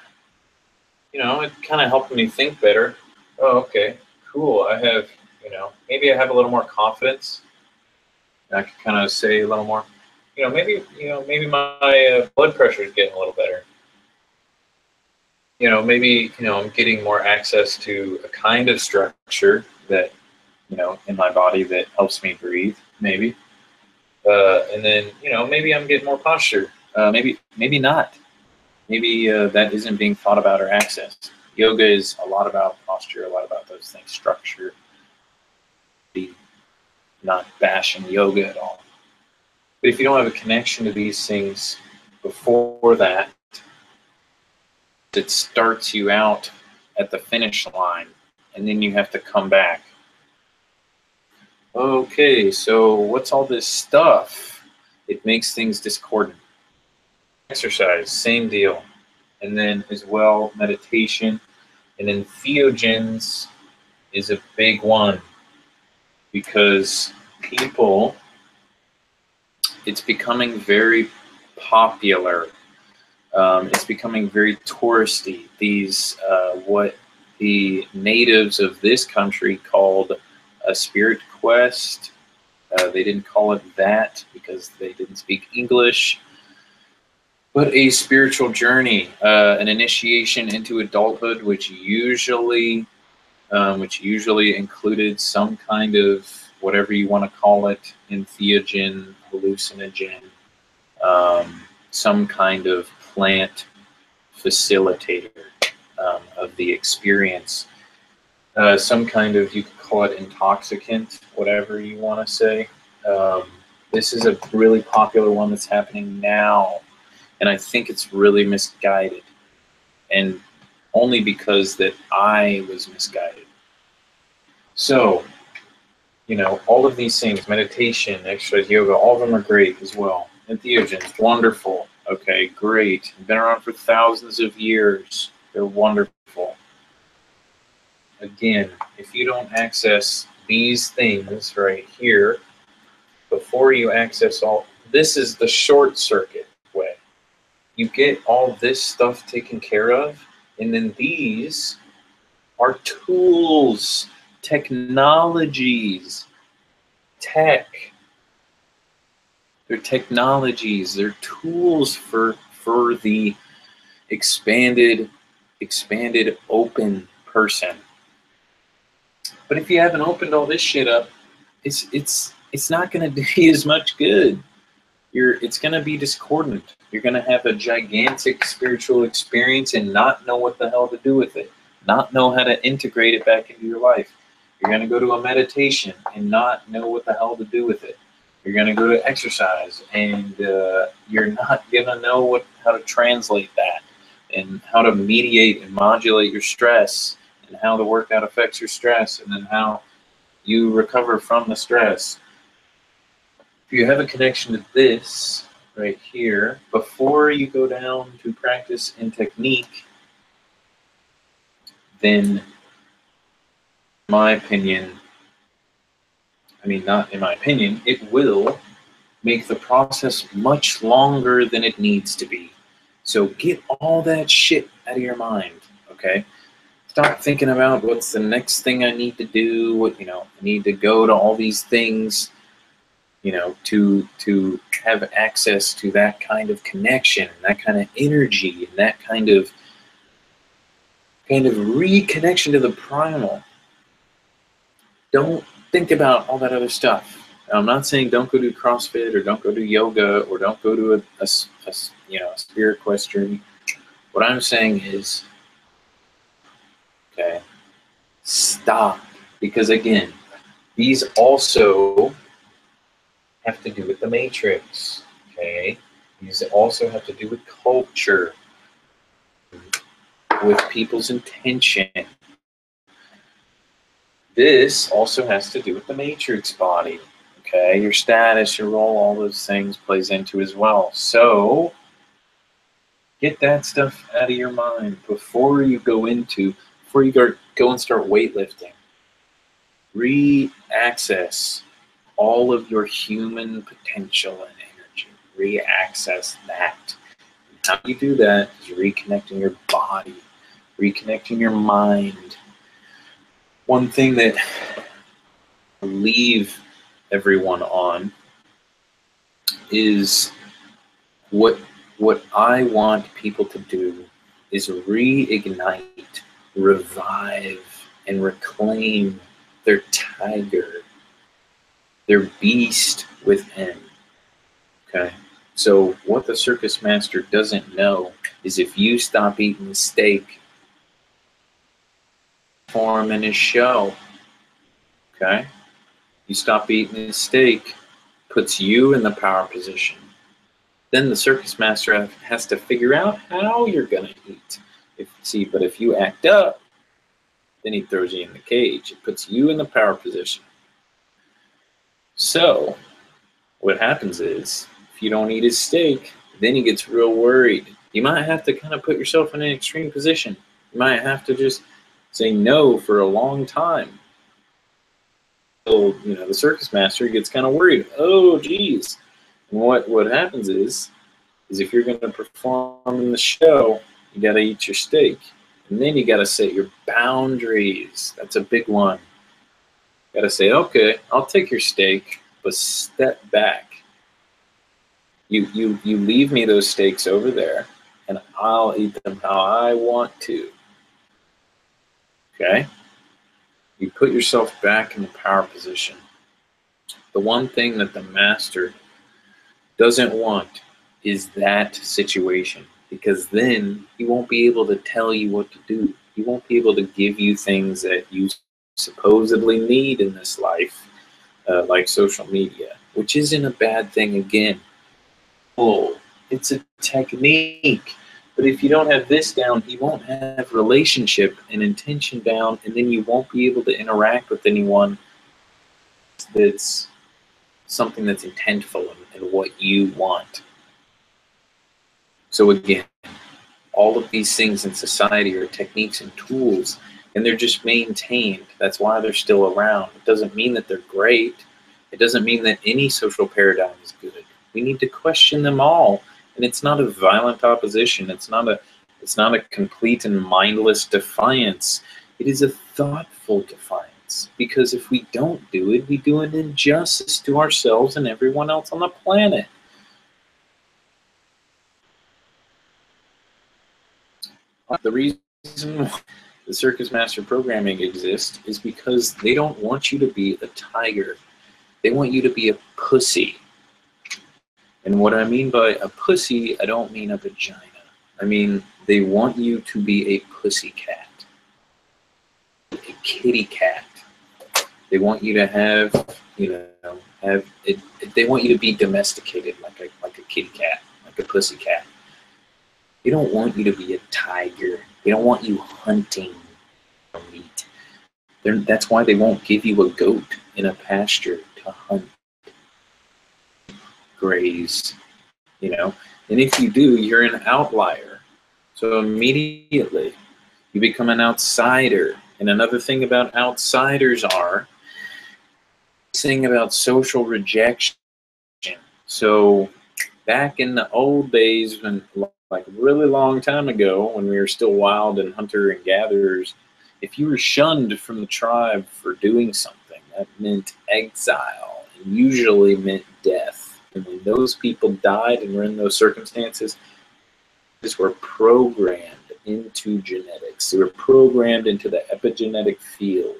it kind of helped me think better. Oh, okay, cool. I have, maybe I have a little more confidence. I can kind of say a little more, maybe my blood pressure is getting a little better. Maybe, I'm getting more access to a kind of structure that, in my body that helps me breathe, maybe. And then, maybe I'm getting more posture. Maybe not. Maybe that isn't being thought about or accessed. Yoga is a lot about posture, a lot about those things, structure. Not bashing yoga at all. But if you don't have a connection to these things before that, it starts you out at the finish line, and then you have to come back. Okay, so what's all this stuff? It makes things discordant. Exercise, same deal. And then as well, meditation. And then theogens is a big one, because people, it's becoming very popular. It's becoming very touristy. These, what the natives of this country called a spirit quest, They didn't call it that because they didn't speak English, but a spiritual journey, an initiation into adulthood, which usually included some kind of, whatever you want to call it, entheogen, hallucinogen, some kind of plant facilitator of the experience, some kind of, you could call it intoxicant, whatever you want to say. This is a really popular one that's happening now, and I think it's really misguided, and only because that I was misguided. So, you know, all of these things, meditation, exercise, yoga, all of them are great as well. Entheogens, wonderful. Okay, great. Been around for thousands of years. They're wonderful. Again, if you don't access these things right here, before you access all, this is the short circuit way. You get all this stuff taken care of, and then these are tools, technologies, tech. They're technologies, they're tools for the expanded, open person. But if you haven't opened all this shit up, it's not going to do you as much good. It's going to be discordant. You're going to have a gigantic spiritual experience and not know what the hell to do with it, not know how to integrate it back into your life. You're going to go to a meditation and not know what the hell to do with it. You're going to go to exercise and you're not going to know how to translate that and how to mediate and modulate your stress and how the workout affects your stress and then how you recover from the stress. If you have a connection to this right here, before you go down to practice and technique, then, in my opinion, not in my opinion, it will make the process much longer than it needs to be. So get all that shit out of your mind, okay? Stop thinking about what's the next thing I need to do, I need to go to all these things, to have access to that kind of connection, that kind of energy, and that kind of reconnection to the primal. Don't think about all that other stuff. I'm not saying don't go do CrossFit or don't go do yoga or don't go to a spirit quest journey. What I'm saying is, okay, stop. Because again, these also have to do with the matrix, okay? These also have to do with culture, with people's intention. This also has to do with the matrix body, okay? Your status, your role, all those things plays into as well. So get that stuff out of your mind before you go and start weightlifting. Re-access all of your human potential and energy. Re-access that. And how you do that is reconnecting your body, reconnecting your mind. One thing that I leave everyone on is what I want people to do is reignite, revive, and reclaim their tiger, their beast within. Okay? So what the circus master doesn't know is if you stop eating steak, form in his show. Okay? You stop eating his steak, puts you in the power position. Then the circus master has to figure out how you're going to eat. But if you act up, then he throws you in the cage. It puts you in the power position. So what happens is, if you don't eat his steak, then he gets real worried. You might have to kind of put yourself in an extreme position. You might have to just say no for a long time. So, the circus master gets kind of worried. Oh, geez. And what happens is if you're going to perform in the show, you got to eat your steak. And then you got to set your boundaries. That's a big one. You got to say, okay, I'll take your steak, but step back. You leave me those steaks over there, and I'll eat them how I want to. Okay? You put yourself back in the power position. The one thing that the master doesn't want is that situation, because then he won't be able to tell you what to do. He won't be able to give you things that you supposedly need in this life, like social media, which isn't a bad thing again. Oh, it's a technique. But if you don't have this down, you won't have relationship and intention down, and then you won't be able to interact with anyone that's something that's intentful and what you want. So again, all of these things in society are techniques and tools, and they're just maintained. That's why they're still around. It doesn't mean that they're great. It doesn't mean that any social paradigm is good. We need to question them all, and it's not a violent opposition. It's not a complete and mindless defiance. It is a thoughtful defiance, because if we don't do it, we do an injustice to ourselves and everyone else on the planet. The reason the Circus Master programming exists is because they don't want you to be a tiger. They want you to be a pussy. And what I mean by a pussy, I don't mean a vagina. I mean, they want you to be a pussy cat, a kitty cat. They want you to have, they want you to be domesticated like a kitty cat, like a pussy cat. They don't want you to be a tiger. They don't want you hunting for meat. That's why they won't give you a goat in a pasture to hunt, graze, And if you do, you're an outlier. So immediately you become an outsider. And another thing about outsiders are saying about social rejection. So back in the old days, when like a really long time ago, when we were still wild and hunter and gatherers, if you were shunned from the tribe for doing something, that meant exile, and usually meant death. And when those people died and were in those circumstances, these were programmed into genetics. They were programmed into the epigenetic field.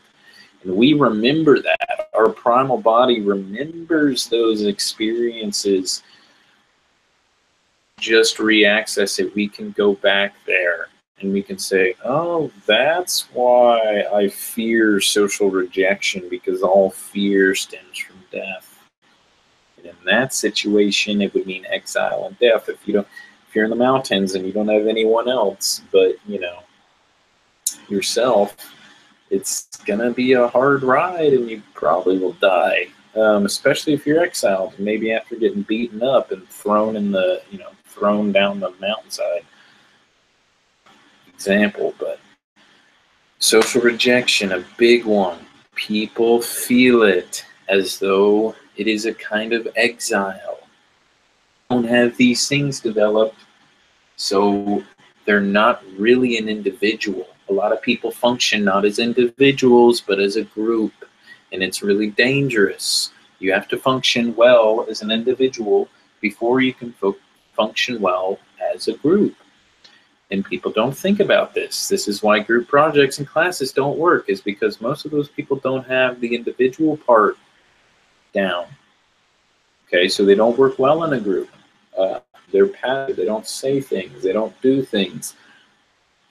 And we remember that. Our primal body remembers those experiences. Just re-access it. We can go back there and we can say, oh, that's why I fear social rejection, because all fear stems from death. And in that situation, it would mean exile and death. If you're in the mountains and you don't have anyone else but, yourself, it's gonna be a hard ride and you probably will die. Especially if you're exiled, maybe after getting beaten up and thrown thrown down the mountainside. Example, but social rejection, a big one. People feel it as though it is a kind of exile. Don't have these things developed, so they're not really an individual. A lot of people function not as individuals, but as a group, and it's really dangerous. You have to function well as an individual before you can function well as a group. And people don't think about this. This is why group projects and classes don't work, is because most of those people don't have the individual part down. Okay, so they don't work well in a group. They're passive. They don't say things. They don't do things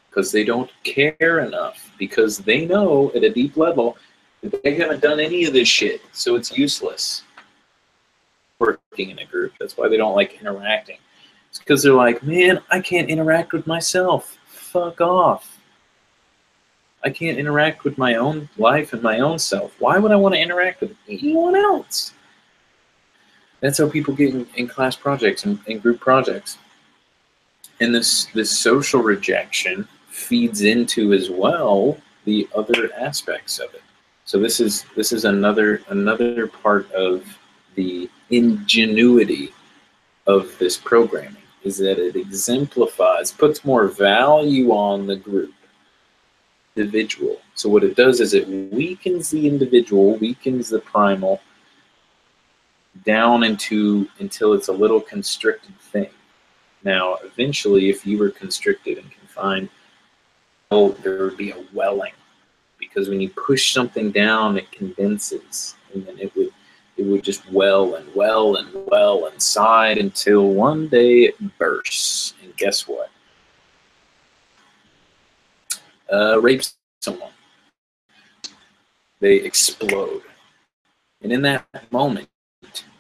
because they don't care enough, because they know at a deep level that they haven't done any of this shit, so it's useless working in a group. That's why they don't like interacting. It's because they're like, man, I can't interact with myself. Fuck off. I can't interact with my own life and my own self. Why would I want to interact with anyone else? That's how people get in class projects and group projects. And this social rejection feeds into as well the other aspects of it. So this is another part of the ingenuity of this programming, is that it exemplifies, puts more value on the group, individual. So what it does is it weakens the individual, weakens the primal, down until it's a little constricted thing. Now, eventually, if you were constricted and confined, well, there would be a welling, because when you push something down, it condenses, and then it would just well and well and well inside until one day it bursts. And guess what? Rapes someone. They explode. And in that moment,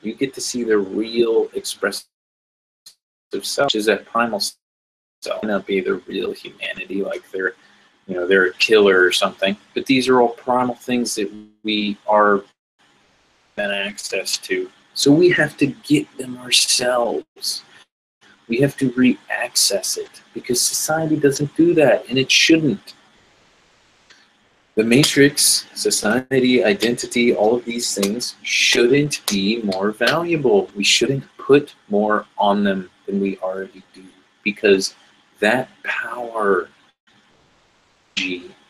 you get to see the real expressive self, which is that primal self. It may not be the real humanity, like they're a killer or something. But these are all primal things that we are given access to. So we have to get them ourselves. We have to re-access it, because society doesn't do that, and it shouldn't. The matrix, society, identity, all of these things shouldn't be more valuable. We shouldn't put more on them than we already do, because that power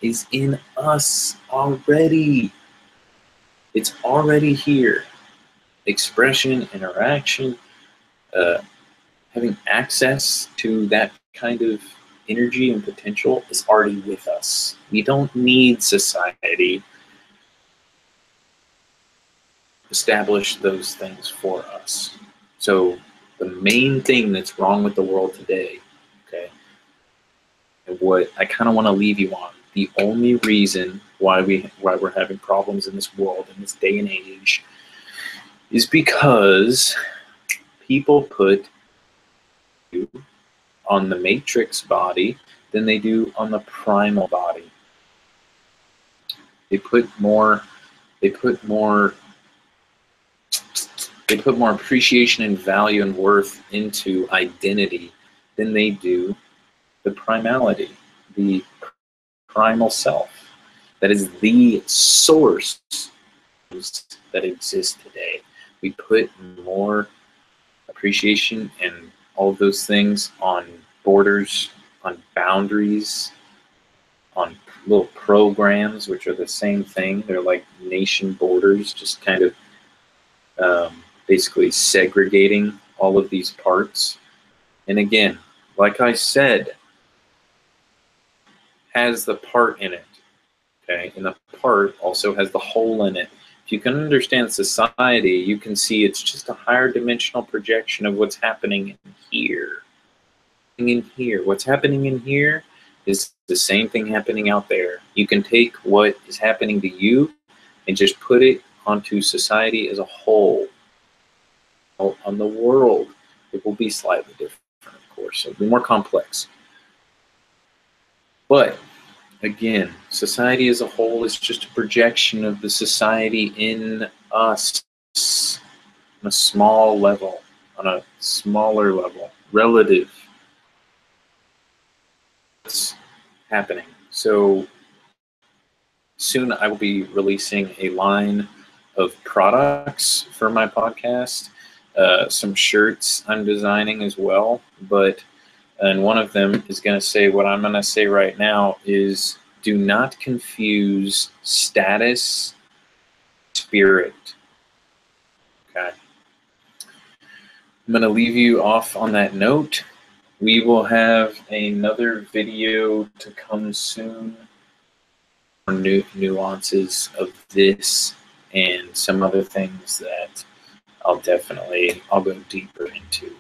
is in us already. It's already here. Expression, interaction, having access to that kind of energy and potential is already with us. We don't need society to establish those things for us. So the main thing that's wrong with the world today, okay, and what I kind of want to leave you on, the only reason why we're having problems in this world in this day and age is because people put on the matrix body than they do on the primal body. They put more appreciation and value and worth into identity than they do the primality, the primal self. That is the source that exists today. We put more appreciation and all of those things on borders, on boundaries, on little programs, which are the same thing. They're like nation borders, just kind of basically segregating all of these parts. And again, like I said, has the part in it, okay? And the part also has the whole in it. If you can understand society, you can see it's just a higher dimensional projection of what's happening in here. What's happening in here is the same thing happening out there. You can take what is happening to you and just put it onto society as a whole. On the world, it will be slightly different, of course. It'll be more complex. But again, society as a whole is just a projection of the society in us on a small level, on a smaller level, relative. What's happening. So soon I will be releasing a line of products for my podcast, some shirts I'm designing as well, and one of them is going to say what I'm going to say right now is, do not confuse status, spirit. Okay. I'm going to leave you off on that note. We will have another video to come soon for nuances of this and some other things that I'll go deeper into.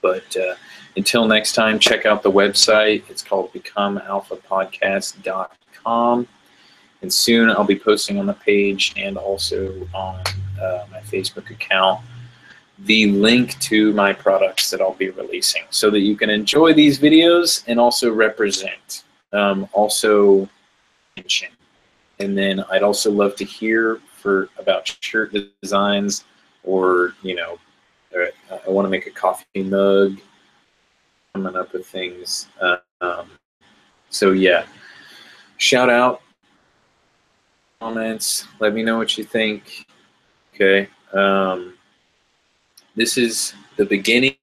But until next time, check out the website. It's called becomealphapodcast.com. And soon I'll be posting on the page and also on my Facebook account the link to my products that I'll be releasing, so that you can enjoy these videos and also represent, also mention. And then I'd also love to hear about shirt designs, or I want to make a coffee mug, coming up with things. So yeah, shout out, comments, let me know what you think. Okay. This is the beginning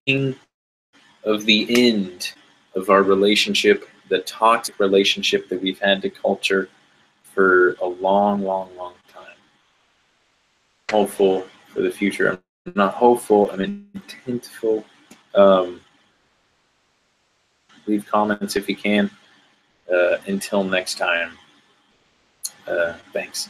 of the end of our relationship, the toxic relationship that we've had to culture for a long, long, long time. Hopeful for the future. I'm not hopeful. I'm intentful. Leave comments if you can. Until next time. Thanks.